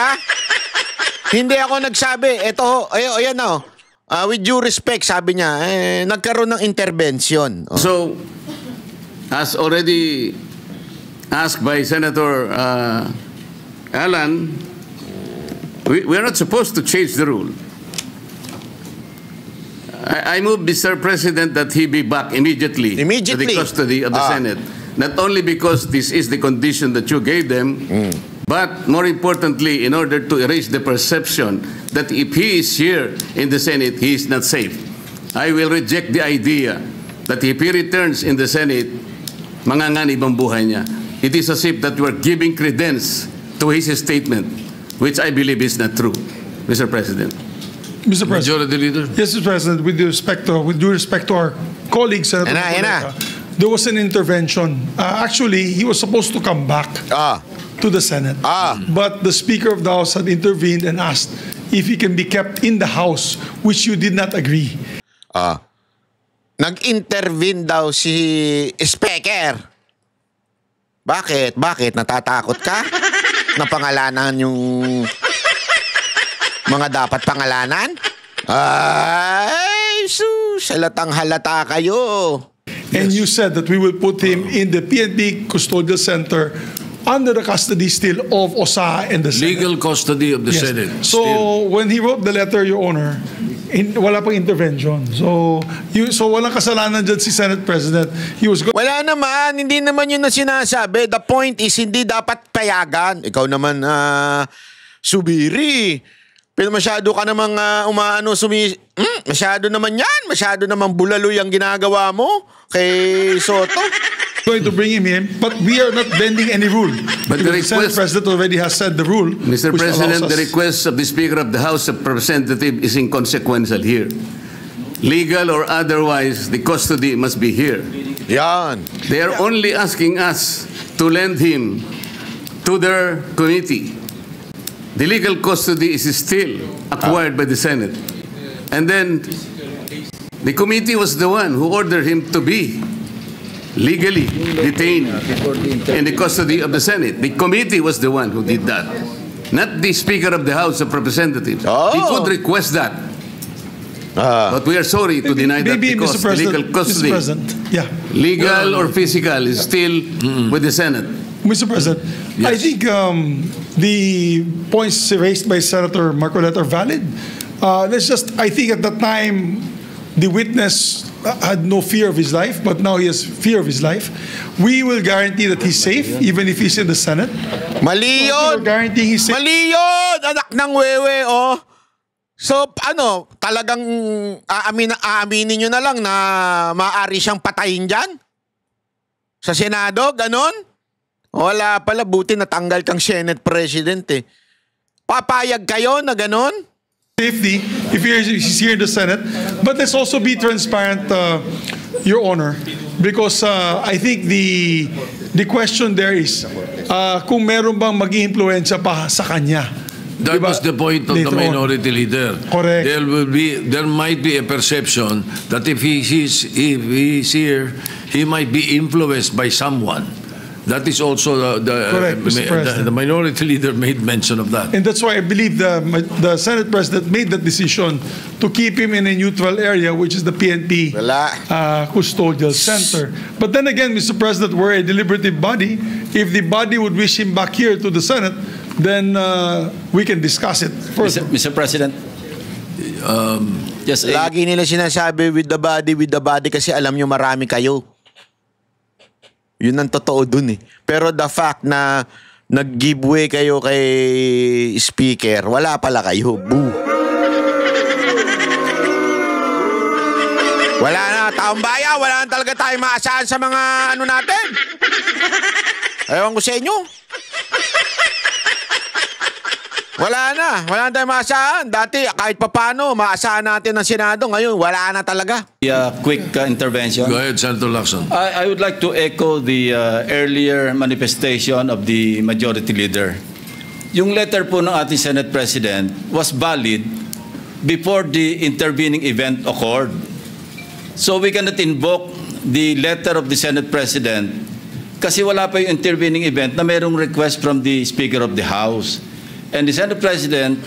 Hindi ako nagsabi. Ito, ayan with due respect, sabi niya, nagkaroon ng intervention. So, as already asked by Senator Alan, we are not supposed to change the rule. I move, Mr. President, that he be back immediately to the custody of the Senate. Not only because this is the condition that you gave them, but more importantly, in order to erase the perception that if he is here in the Senate, he is not safe. I will reject the idea that if he returns in the Senate, manganganib ang buhay niya. It is as if that we are giving credence to his statement, which I believe is not true, Mr. President. Mr. President. Majority Leader. Yes, Mr. President, with due respect to our colleague, Senator Marcoleta, there was an intervention. Actually, he was supposed to come back to the Senate. But the Speaker of the House had intervened and asked if he can be kept in the House, which you did not agree. Nag-intervene daw si Speaker. Bakit? Bakit? Natatakot ka? Na pangalanan yung mga dapat pangalanan? Ay, sus, halatang halata kayo. And you said that we will put him in the PNP Custodial Center under the custody still of OSA and the Senate. Legal custody of the Senate. So when he wrote the letter, Your Honor, wala pang intervention. So walang kasalanan dyan si Senate President. He was wala naman, hindi naman yun na sinasabi. The point is, hindi dapat payagan. Ikaw naman, subiri. Pero masyado ka namang masyado naman yan. Masyado namang bulaloy ang ginagawa mo kay Soto. Going to bring him in, but we are not bending any rule. But the Senate President already has said the rule. Mr. President, the request of the Speaker of the House of Representatives is inconsequential here. Legal or otherwise, the custody must be here. Yan. They are only asking us to lend him to their committee. The legal custody is still acquired by the Senate. And then the committee was the one who ordered him to be legally detained in the custody of the Senate. The committee was the one who did that, not the Speaker of the House of Representatives. He could request that. But we are sorry to deny that because the legal custody, legal or physical, is still with the Senate. Mr. President, I think the points raised by Senator Marcoleta are valid. I think at that time, the witness had no fear of his life, but now he has fear of his life. We will guarantee that he's safe, even if he's in the Senate. Mali yun! Guaranteeing he's safe. Mali yun! Anak ng wewe, oh! So, talagang aaminin nyo na lang na maaari siyang patayin dyan? Sa Senado, ganon? Wala pala, buti natanggal kang Senate President eh. Papayag kayo na ganon? Safety, if he's here in the Senate. But let's also be transparent, Your Honor, because I think the question there is kung meron bang mag-i-impluensya pa sa kanya. That was the point of the minority leader. Correct. There might be a perception that if he's here, he might be influenced by someone. That is also the minority leader made mention of that. And that's why I believe the Senate President made that decision to keep him in a neutral area, which is the PNP Custodial Center. But then again, Mr. President, we're a deliberative body. If the body would wish him back here to the Senate, then we can discuss it further. Mr. President, lagi nila sinasabi with the body kasi alam nyo marami kayo. Yun ang totoo dun eh. Pero the fact na nag-giveaway kayo kay Speaker, wala pala kayo. Boo. Wala na, taong bayan, wala na talaga tayo maasahan sa mga natin. Ewan ko sa inyo. Wala na tayo maasahan. Dati kahit papano, maasahan natin ng Senado. Ngayon, wala na talaga. Quick intervention. Go ahead, Senator Lacson. I would like to echo the earlier manifestation of the majority leader. Yung letter po ng ating Senate President was valid before the intervening event occurred. So we cannot invoke the letter of the Senate President kasi wala pa yung intervening event na mayroong request from the Speaker of the House. And the Senate President,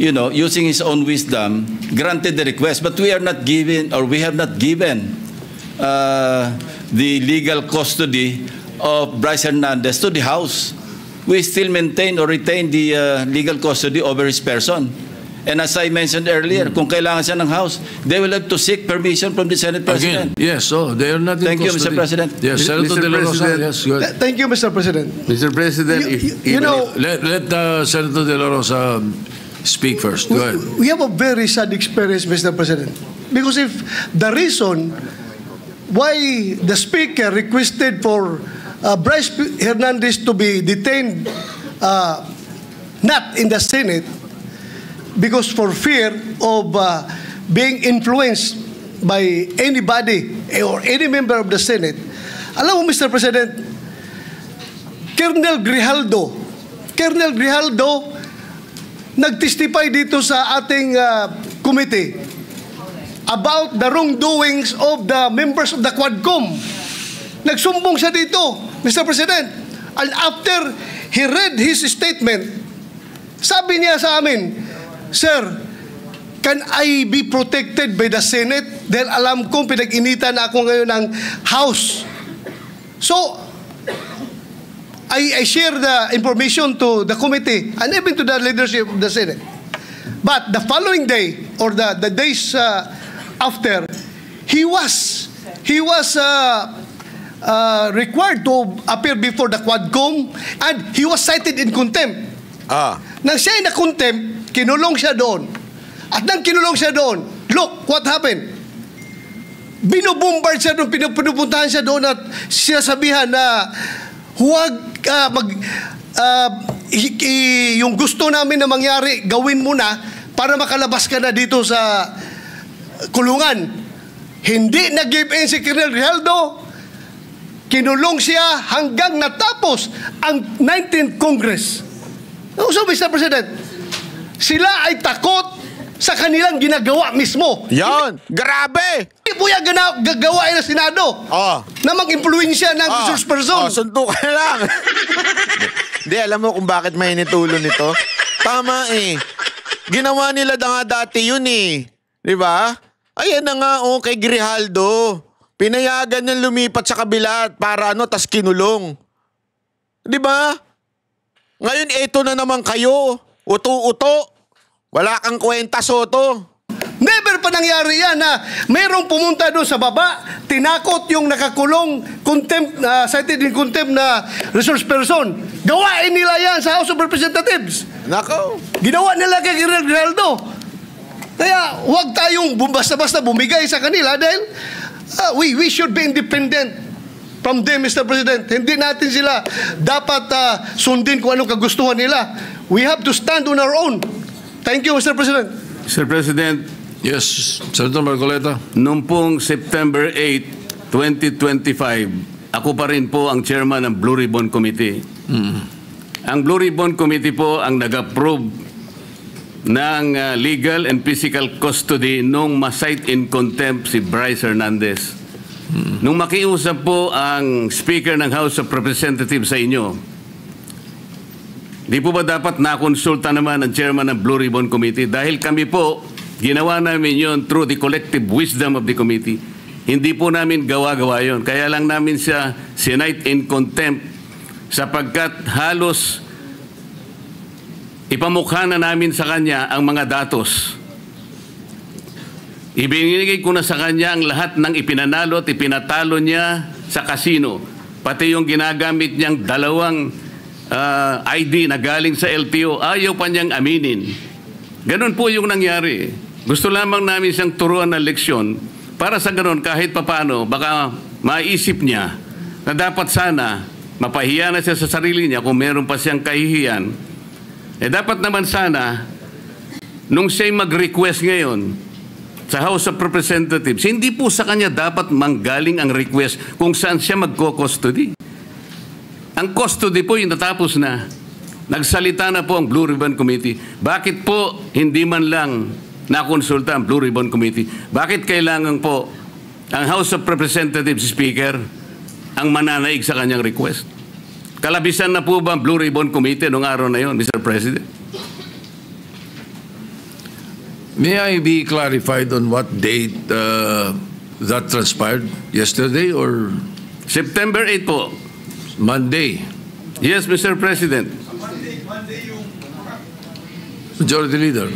using his own wisdom, granted the request. But we have not given the legal custody of Bryce Hernandez to the House. We still maintain or retain the legal custody over his person. And as I mentioned earlier, kung kailangan siya ng House, they will have to seek permission from the Senate President. Again, yes, so they are not in Thank you, Mr. President. Yes, Senator De La Rosa, yes, go ahead. Thank you, Mr. President. Mr. President, let Senator De La Rosa speak first. Go ahead. We have a very sad experience, Mr. President. Because if the reason why the Speaker requested for Bryce Hernandez to be detained not in the Senate, because for fear of being influenced by anybody or any member of the Senate. Alam mo, Mr. President, Colonel Grijaldo Colonel Grijaldo nag-testify dito sa ating committee about the wrongdoings of the members of the Quadcom. Nagsumbong siya dito, Mr. President. And after he read his statement, sabi niya sa amin, Sir, can I be protected by the Senate? Dahil alam kong pinag-initan ako ngayon ng House. So, I share the information to the committee and even to the leadership of the Senate. But the following day, or the days after, he was required to appear before the Quadcom and he was cited in contempt. Nang siya ay na-contempt, kinulong siya doon. At nang kinulong siya doon, look what happened. Binubombard siya doon, pinupuntahan siya doon at sinasabihan na huwag yung gusto namin na mangyari, gawin mo na para makalabas ka na dito sa kulungan. Hindi nag-give in si Colonel Grijaldo. Kinulong siya hanggang natapos ang 19th Congress. So, Mr. President, sila ay takot sa kanilang ginagawa mismo. Yan! Grabe! Hindi po yan gagawain ng Senado na mag-impluensya ng resource person. Suntukan lang. Hindi, alam mo kung bakit mainit ulo nito? Tama eh. Ginawa nila na nga dati yun eh. Di ba? Ayan na nga kay Grijaldo. Pinayagan niyang lumipat sa kabila para tas kinulong. Di ba? Ngayon, eto na naman kayo. Uto-uto. Wala kang kwenta, Soto. Never pa nangyari yan na mayroong pumunta doon sa baba, tinakot yung nakakulong contempt, cited in contempt na resource person. Gawain nila yan sa House of Representatives. Nako. Ginawa nila kay Colonel Grijaldo. Kaya huwag tayong basta-basta bumigay sa kanila dahil we should be independent from them, Mr. President. Hindi natin sila dapat sundin kung anong kagustuhan nila. We have to stand on our own. Thank you, Mr. President. Mr. President. Yes, Senator Marcoleta. Noong pong September 8, 2025, ako pa rin po ang chairman ng Blue Ribbon Committee. Ang Blue Ribbon Committee po ang nag-approve ng legal and physical custody nung ma-cite in contempt si Bryce Hernandez. Nung makiusap po ang Speaker ng House of Representatives sa inyo, di po ba dapat nakonsulta naman ang chairman ng Blue Ribbon Committee? Dahil kami po, ginawa namin yon through the collective wisdom of the committee. Hindi po namin gawa-gawa yon. Kaya lang namin siya cite in contempt sapagkat halos ipamukha na namin sa kanya ang mga datos. Ibinigay ko na sa kanya ang lahat ng ipinanalo at ipinatalo niya sa kasino. Pati yung ginagamit niyang dalawang ID na galing sa LTO, ayaw pa niyang aminin. Ganun po yung nangyari. Gusto lamang namin siyang turuan ng leksyon para sa ganun kahit papano baka maisip niya na dapat sana mapahiya na siya sa sarili niya kung meron pa siyang kahihiyan. Dapat naman sana nung siya'y mag-request ngayon sa House of Representatives, hindi po sa kanya dapat manggaling ang request kung saan siya magko-custody. Ang custody po yung natapos na. Nagsalita na po ang Blue Ribbon Committee. Bakit po hindi man lang nakonsulta ang Blue Ribbon Committee? Bakit kailangan po ang House of Representatives Speaker ang mananaig sa kanyang request? Kalabisan na po ba ang Blue Ribbon Committee noong araw na yon, Mr. President? May I be clarified on what date that transpired? Yesterday or? September 8 po. Monday. Yes, Mr. President. Monday yung Majority Leader.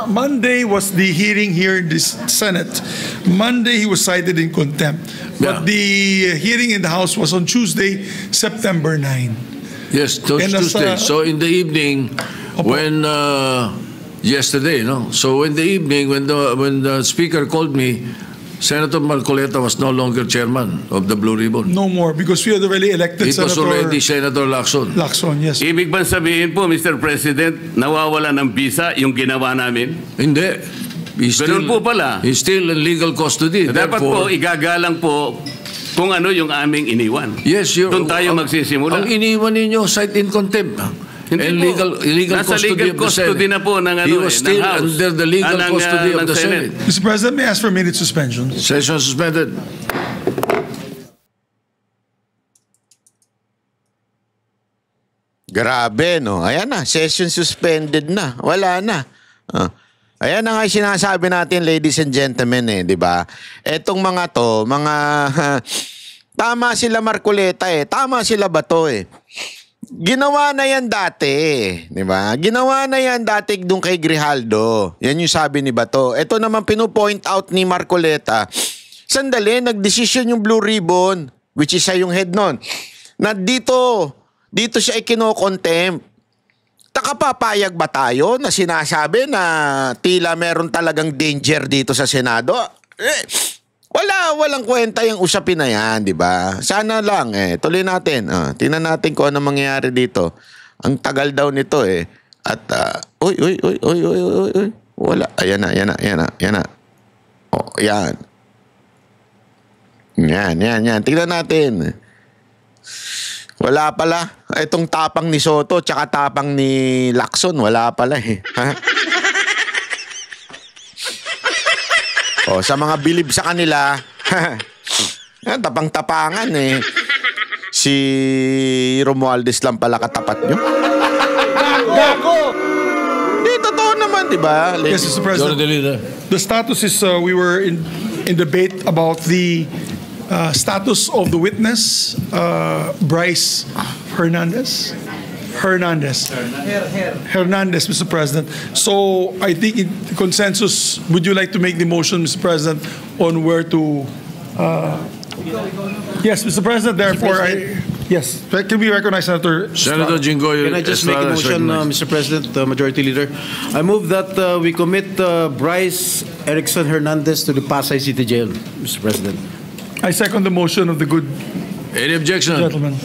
Monday was the hearing here in this Senate. Monday he was cited in contempt. But the hearing in the House was on Tuesday, September 9. Yes, Tuesday. So in the evening, when yesterday, no. So in the evening, when the Speaker called me, Senator Marcoleta was no longer chairman of the Blue Ribbon. No more, because we had already elected It was already Senator Lacson. Lacson, yes. Ibig bang sabihin po, Mr. President, nawawala ng visa yung ginawa namin? Hindi. Ganun po pala. He's still in legal custody. Dapat po, igagalang po kung ano yung aming iniwan. Yes, doon tayo magsisimula. Ang iniwan ninyo, cite in contempt. Hindi And po. legal Nasa custody legal of the custody Senate. na po ng, He was ng still House. under the legal custody of ng the Senate. Mr. President, may I ask for a minute suspension? Session suspended. Grabe, no? Ayan na, session suspended na. Wala na. Ayan na nga yung sinasabi natin, ladies and gentlemen, di ba? Etong mga to, tama sila Marcoleta tama sila Bato Ginawa na yan dati, di ba? Ginawa na yan dati doon kay Grijaldo. Yan yung sabi ni Bato. Ito naman pinupoint out ni Marcoleta. Sandali, nagdesisyon yung Blue Ribbon, which is siya yung head nun, na dito siya ikino-contempt. Takapapayag ba tayo na sinasabi na tila meron talagang danger dito sa Senado? Walang kwenta yung usapin na yan, di ba? Sana lang, tuloy natin. Tingnan natin kung ano mangyayari dito. Ang tagal daw nito At, uy. Wala. Ayan na. Oh, yan. Yan. Tingnan natin. Wala pala. Itong tapang ni Soto tsaka tapang ni Lacson, wala pala Ha? Sa mga bilib sa kanila, tapang-tapangan Si Romualdez lang pala katapat nyo. Hindi, totoo naman, di ba? Yes, Mr. President. The status is we were in debate about the status of the witness, Bryce Hernandez, Mr. President. So I think in consensus, would you like to make the motion, Mr. President, on where to? Yes, Mr. President. Therefore, yes. Can we recognize Senator Jinggoy? Can I just make a motion, Mr. President, Majority Leader? I move that we commit Bryce Erickson Hernandez to the Pasay City Jail, Mr. President. I second the motion of the good Any objection? gentleman.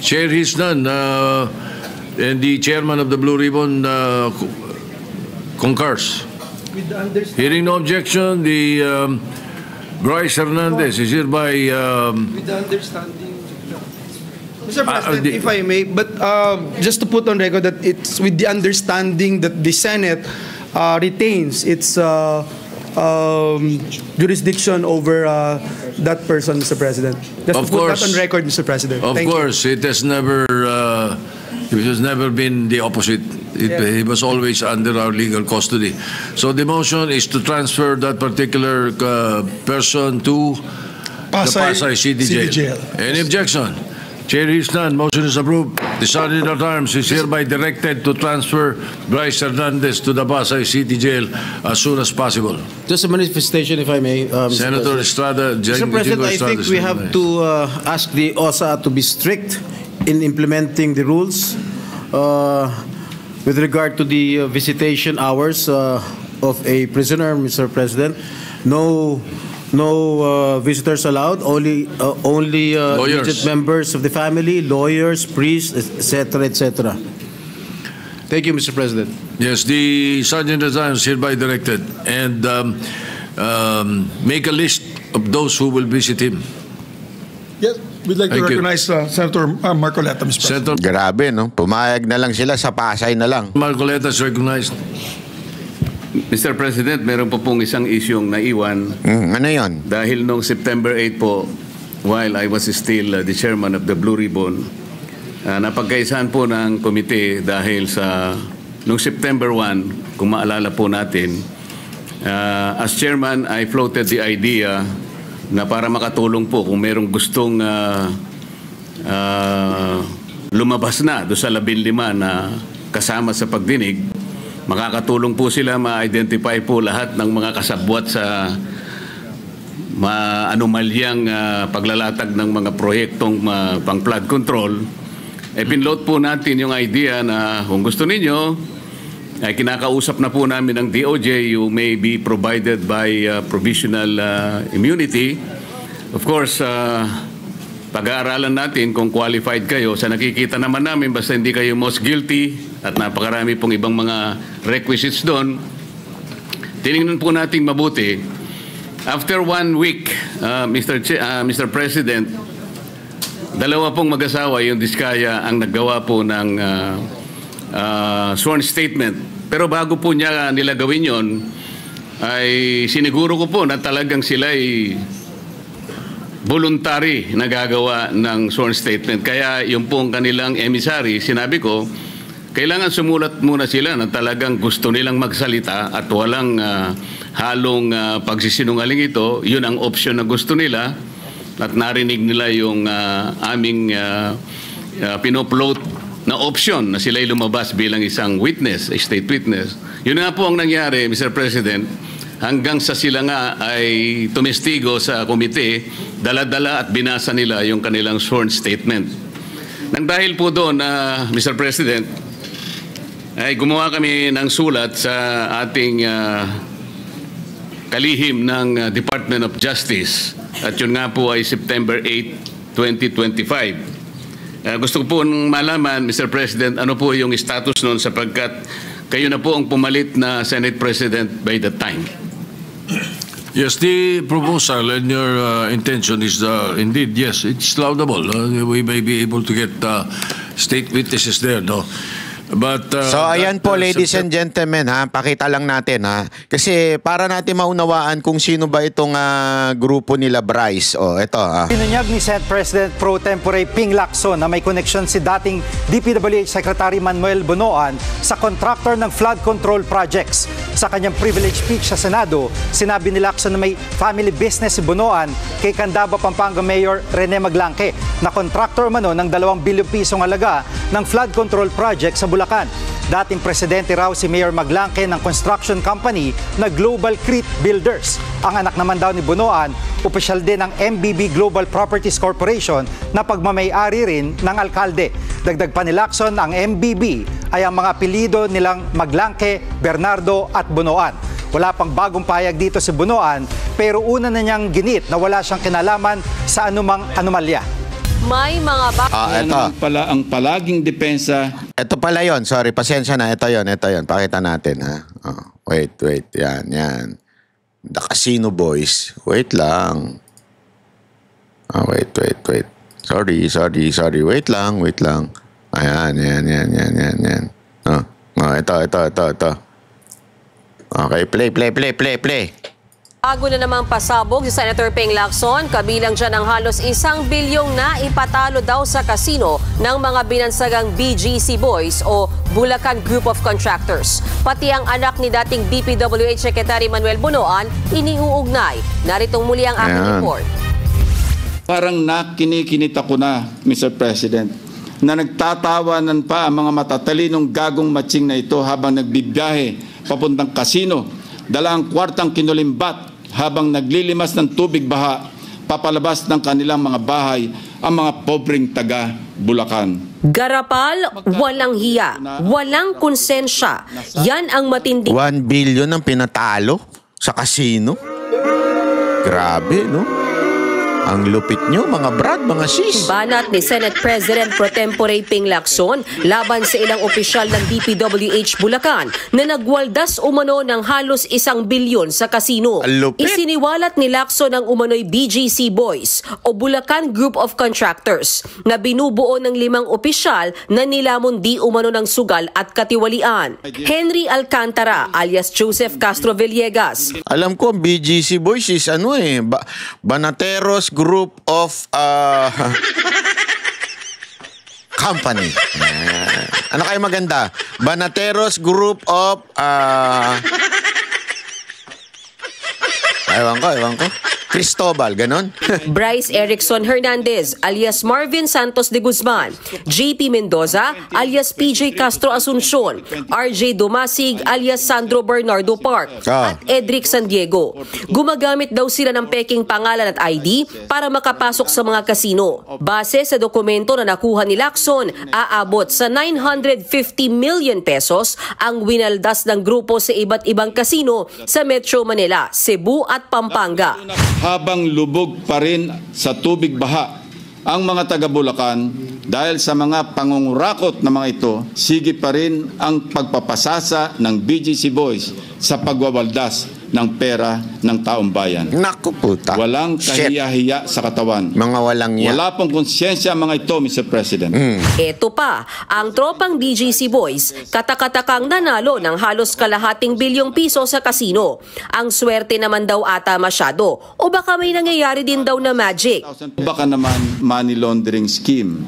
Chair is none. And the chairman of the Blue Ribbon concurs. Hearing no objection, the Bryce Hernandez is hereby... With the understanding... Mr. President, if I may, but just to put on record that it's with the understanding that the Senate retains its jurisdiction over that person, Mr. President. Just Of to put course. that on record, Mr. President. Of Thank you. course, it has never been the opposite. It was always under our legal custody. So the motion is to transfer that particular person to the Pasay City Jail. Any objection? Chair is none. Motion is approved. The Sergeant at Arms is hereby directed to transfer Bryce Hernandez to the Pasay City Jail as soon as possible. Just a manifestation, if I may, Mr. Senator President. Estrada, Mr. President, I think we have to ask the OSA to be strict in implementing the rules with regard to the visitation hours of a prisoner, Mr. President. No visitors allowed. Only immediate members of the family, lawyers, priests, etc., etc. Thank you, Mr. President. Yes, the Sergeant at Arms is hereby directed and make a list of those who will visit him. Yes, we'd like to Thank you. recognize Senator Marcoleta, Mr. President. Grabe, no? Pumayag na lang sila sa Pasay na lang. Marcoleta is recognized. Mr. President, meron po pong isang isyong naiwan. Ano yon? Dahil noong September 8 po, while I was still the chairman of the Blue Ribbon, napagkaisahan po ng komite dahil sa noong September 1, kung maalala po natin, as chairman, I floated the idea na para makatulong po kung merong gustong lumabas na doon sa 15 na kasama sa pagdinig, makakatulong po sila ma-identify po lahat ng mga kasabwat sa anomalyang paglalatag ng mga proyektong pang flood control. Pinload po natin yung idea na kung gusto ninyo, ay kinakausap na po namin ng DOJ, you may be provided by provisional immunity. Of course, pag-aaralan natin kung qualified kayo. Sa nakikita naman namin, basta hindi kayo most guilty at napakarami pong ibang mga requisites doon, tinignan po natin mabuti. After 1 week, Mr. President, dalawa pong mag-asawa, yung Diskaya, ang naggawa po ng sworn statement. Pero bago po niya nila gawin yon, ay siniguro ko po na talagang sila ay voluntary na gagawa ng sworn statement. Kaya yung pong kanilang emissary, sinabi ko, kailangan sumulat muna sila na talagang gusto nilang magsalita at walang halong pagsisinungaling ito. Yun ang option na gusto nila at narinig nila yung aming pinopload na option na sila'y lumabas bilang isang witness, a state witness. Yun nga po ang nangyari, Mr. President, hanggang sa sila nga ay tumestigo sa komite, dala-dala at binasa nila yung kanilang sworn statement. Nang dahil po doon, Mr. President, ay gumawa kami ng sulat sa ating kalihim ng Department of Justice at yun nga po ay September 8, 2025. Gusto ko po malaman, Mr. President, ano po yung status noon sapagkat kayo na po ang pumalit na Senate President by that time. Yes, the proposal and your intention is indeed, yes, it's laudable. We may be able to get state witnesses there, no? But, so ayan po ladies and gentlemen, pakita lang natin kasi para natin maunawaan kung sino ba itong grupo nila Bryce. Ito Pinunyag ni Senate President Pro Tempore Ping Lacson na may connection si dating DPWH Secretary Manuel Bonoan sa contractor ng flood control projects. Sa kanyang privilege speech sa Senado, sinabi ni Lacson na may family business si Bonoan kay Candaba, Pampanga Mayor Rene Maglanque na contractor umano ng 2 bilyong pisong halaga ng flood control project sa Bulacan. Dating presidente raw si Mayor Maglanque ng construction company na Global Crete Builders. Ang anak naman daw ni Bonoan, opisyal din ng MBB Global Properties Corporation na pagmamay-ari rin ng alkalde. Dagdag pa ni Lacson, ang MBB ay ang mga apelyido nilang Maglanque, Bernardo at Bonoan. Wala pang bagong payag dito si Bonoan pero una na niyang ginit na wala siyang kinalaman sa anumang anomalya. May mga ito pala ang palaging depensa. Ito pala yon. Sorry, pasensya na. Ito yon. Pakita natin wait. Yan. The Casino Boys. Wait lang. Wait. Sorry. Wait lang. Ayan. Ito. Okay, play. Bago na namang pasabog si Senator Ping Lacson, kabilang dyan ang halos 1 bilyong na ipatalo daw sa kasino ng mga binansagang BGC Boys o Bulacan Group of Contractors. Pati ang anak ni dating DPWH Secretary Manuel Bonoan iniuugnay. Naritong muli ang aking report. Parang nakinikinita ko na, Mr. President, na nagtatawanan pa ang mga matatalinong gagong matching na ito habang nagbibiyahe papuntang kasino, dala ang kwartang kinulimbat habang naglilimas ng tubig baha papalabas ng kanilang mga bahay ang mga pobreng taga Bulacan. Garapal, walang hiya, walang konsensya. Yan ang matindi. 1 billion ang pinatalo sa kasino. Grabe, no? Ang lupit nyo, mga brad, mga sis. Banat ni Senate President Pro Tempore Ping Lacson laban sa ilang opisyal ng DPWH Bulacan na nagwaldas umano ng halos 1 bilyon sa kasino. Isiniwalat ni Lacson ang umano'y BGC Boys o Bulacan Group of Contractors na binubuo ng 5 opisyal na nilamon di umano ng sugal at katiwalian. Henry Alcantara alias Joseph Castro Villegas. Alam ko, BGC Boys is Banateros Group of Company. Ano kayo maganda? Banateros Group of Ewan ko. Cristobal, ganon? Bryce Erickson Hernandez alias Marvin Santos de Guzman, JP Mendoza alias PJ Castro Asuncion, RJ Dumasig alias Sandro Bernardo Park at Edric San Diego. Gumagamit daw sila ng peking pangalan at ID para makapasok sa mga kasino. Base sa dokumento na nakuha ni Lacson, aabot sa 950 million pesos ang winaldas ng grupo sa iba't ibang kasino sa Metro Manila, Cebu at Pampanga. Habang lubog pa rin sa tubig baha ang mga taga Bulacan dahil sa mga pangungurakot na mga ito, sige pa rin ang pagpapasasa ng BGC Boys sa pagwawaldas ng pera ng taong bayan. Naku puta. Walang kahiya-hiya sa katawan. Mga walang ya. Wala pong konsyensya mga ito, Mr. President. Ito pa, ang tropang DJC Boys, katakatakang nanalo ng halos kalahating bilyong piso sa kasino. Ang swerte naman daw ata masyado, o baka may nangyayari din daw na magic. Baka naman money laundering scheme.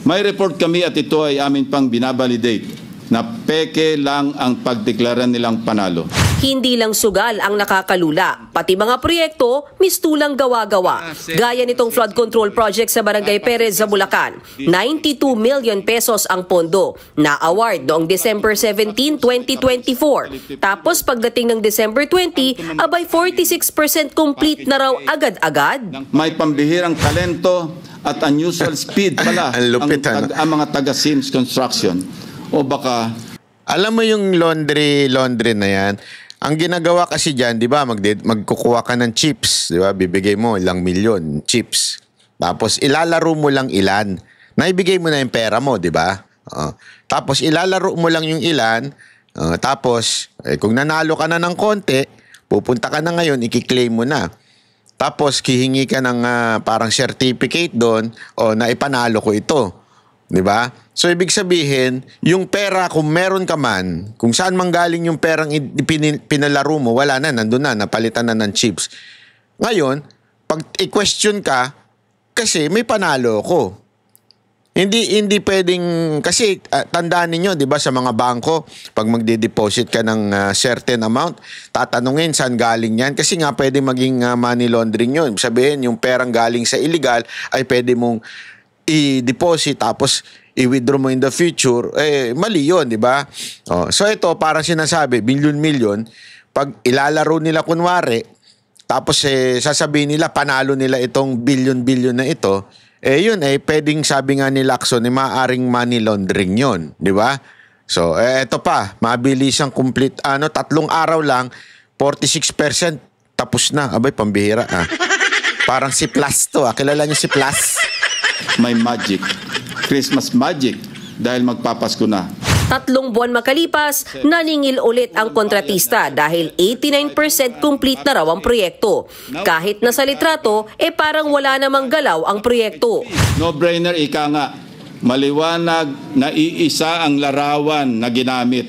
May report kami at ito ay amin pang binabalidate na peke lang ang pagdeklara nilang panalo. Hindi lang sugal ang nakakalula, pati mga proyekto mistulang gawa-gawa. Gaya nitong flood control project sa Barangay Perez sa Bulacan. 92 million pesos ang pondo, na-award noong December 17, 2024. Tapos pagdating ng December 20, abay 46% complete na raw agad-agad. May pambihirang talento at unusual speed pala ang mga taga-Sims Construction. O baka... Alam mo yung laundry na yan, ang ginagawa kasi dyan, di ba, magkukuha ka ng chips, di ba, bibigay mo ilang milyon chips. Tapos ilalaro mo lang ilan. Naibigay mo na yung pera mo, di ba? Tapos ilalaro mo lang yung ilan, tapos kung nanalo ka na ng konti, pupunta ka na ngayon, ikiklaim mo na. Tapos hihingi ka ng parang certificate doon, o naipanalo ko ito. Di ba? So, ibig sabihin, yung pera, kung meron ka man, kung saan man galing yung perang pinalaro mo, wala na, nandun na, napalitan na ng chips. Ngayon, pag i-question ka, kasi may panalo ko. Hindi pwedeng, kasi tandaan ninyo, di ba, sa mga bangko, pag magde-deposit ka ng certain amount, tatanungin saan galing yan. Kasi nga, pwede maging money laundering yun. Sabihin, yung perang galing sa illegal, ay pwede mong i-deposit tapos i-withdraw mo in the future, mali yun, di ba? So ito, parang sinasabi, milyon-milyon, pag ilalaro nila kunwari, tapos sasabihin nila, panalo nila itong bilyon-bilyon na ito, yun, pwedeng sabi nga ni Lacson, maaaring money laundering yun, di ba? So, ito pa, mabilis ang complete, 3 araw lang, 46%, tapos na. Abay, pambihira, Parang si Plus to, kilala niyo si Plus? May magic. Christmas magic dahil magpapasko na. 3 buwan makalipas, naningil ulit ang kontratista dahil 89% complete na raw ang proyekto. Kahit nasa litrato, parang wala namang galaw ang proyekto. No-brainer, ika nga. Maliwanag na iisa ang larawan na ginamit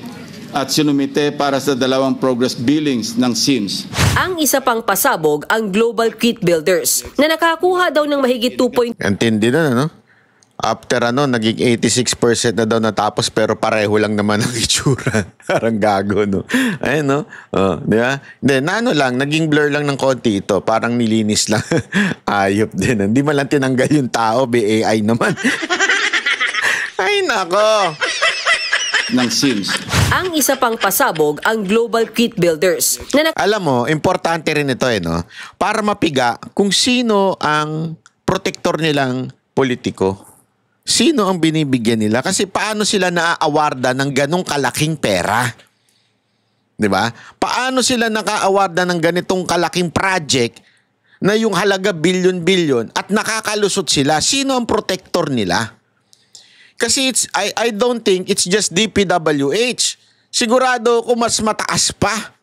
at sinumite para sa 2 progress billings ng SIMS. Ang isa pang pasabog ang Global Kit Builders na nakakuha daw ng mahigit 2. Antindi na, no? After naging 86% na daw natapos pero pareho lang naman ang itsura. Parang gago, no? Ayun, no? Di ba? Hindi, lang, naging blur lang ng konti ito. Parang nilinis lang. Ayop din. Hindi man lang tinanggal yung tao, AI naman. Ay, nako! Ng SIMS. Ang isa pang pasabog ang Global Kit Builders. Alam mo, importante rin ito no? Para mapiga kung sino ang protector nilang politiko. Sino ang binibigyan nila? Kasi paano sila naaawarda ng ganong kalaking pera? Di ba? Paano sila nakaawarda ng ganitong kalaking project na yung halaga bilyon-bilyon at nakakalusot sila? Sino ang protector nila? Kasi I don't think it's just DPWH. Sigurado ko mas mataas pa.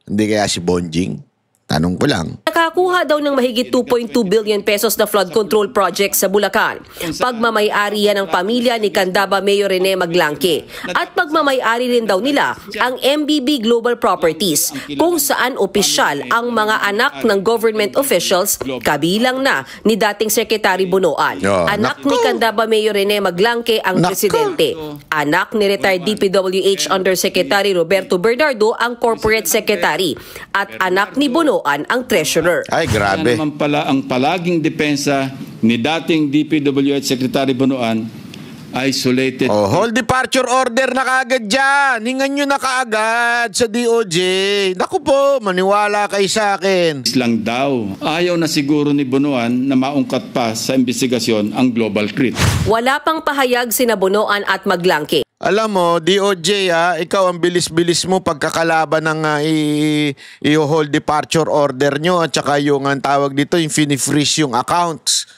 Hindi kaya si Bonjing? Tanong ko lang. Nakakuha daw ng mahigit 2.2 billion pesos na flood control project sa Bulacan. Pagmamay-ari yan ng pamilya ni Candaba Mayor Rene Maglangke. At pagmamay-ari rin daw nila ang MBB Global Properties, kung saan opisyal ang mga anak ng government officials, kabilang na ni dating Secretary Bunoan. Anak ni Candaba Mayor Rene Maglangke ang presidente. Anak ni retired DPWH Undersecretary Roberto Bernardo ang corporate secretary. At anak ni Bunoan ang treasurer. Ay, grabe. Kaya naman pala ang palaging depensa ni dating DPWH Secretary Bunoan, isolated. Hold departure order na kaagad dyan. Hingan nyo na kaagad sa DOJ. Naku po, maniwala kayo sa akin. Lang daw. Ayaw na siguro ni Bunoan na maungkat pa sa investigasyon ang Global Crit. Wala pang pahayag sina Bunoan at Maglangke. Alam mo, DOJ ikaw ang bilis-bilis mo pagkakalaban ng i-hold departure order nyo at saka yung ang tawag dito, yung fini-freeze yung accounts.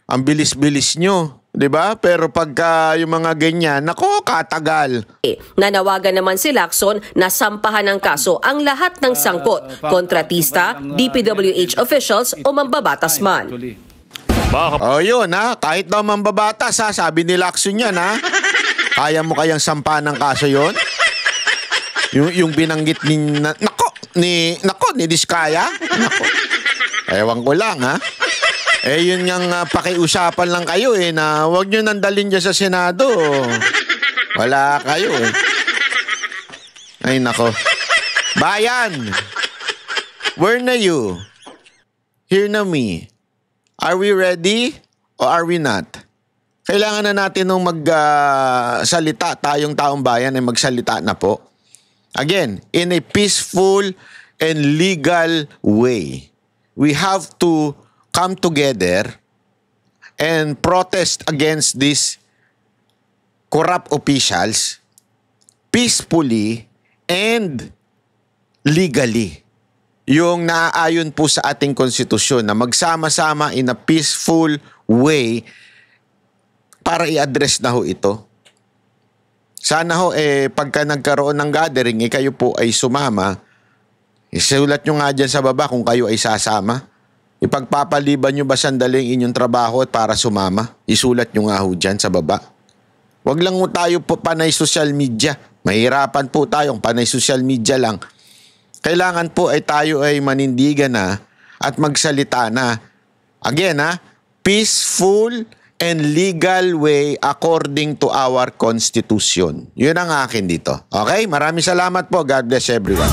Ang bilis-bilis nyo. 'Di ba? Pero pagka yung mga ganyan, nako, katagal. Nanawagan naman si Lacson na sampahan ng kaso ang lahat ng sangkot, kontratista, DPWH officials o mambabatas man. Yun ha, kahit daw mambabatas ha, sabi ni Lacson yan ha. Kaya mo kayang sampahan ng kaso yon? Yung binanggit ni ni Diskaya? Nako. Ewan ko lang ha. Yun yung pakiusapan lang kayo na huwag nyo nandalin dyan sa Senado. Wala kayo Ay nako. Bayan! Where na you? Hear na me. Are we ready or are we not? Kailangan na natin nung magsalita, tayong taong bayan ay magsalita na po. Again, in a peaceful and legal way. We have to come together and protest against these corrupt officials peacefully and legally. Yung naaayon po sa ating konstitusyon na magsama-sama in a peaceful way para i-address na ho ito. Sana ho pagka nagkaroon ng gathering kayo po ay sumama. Isulat nyo nga dyan sa baba kung kayo ay sasama. Ipagpapaliban nyo ba sandaling inyong trabaho at para sumama? Isulat nyo nga ho dyan sa baba. Huwag lang mo tayo po panay social media. Mahirapan po tayong panay social media lang. Kailangan po ay tayo ay manindigan na at magsalita na. Again peaceful and legal way according to our Constitution. Yun ang akin dito. Okay? Maraming salamat po. God bless everyone.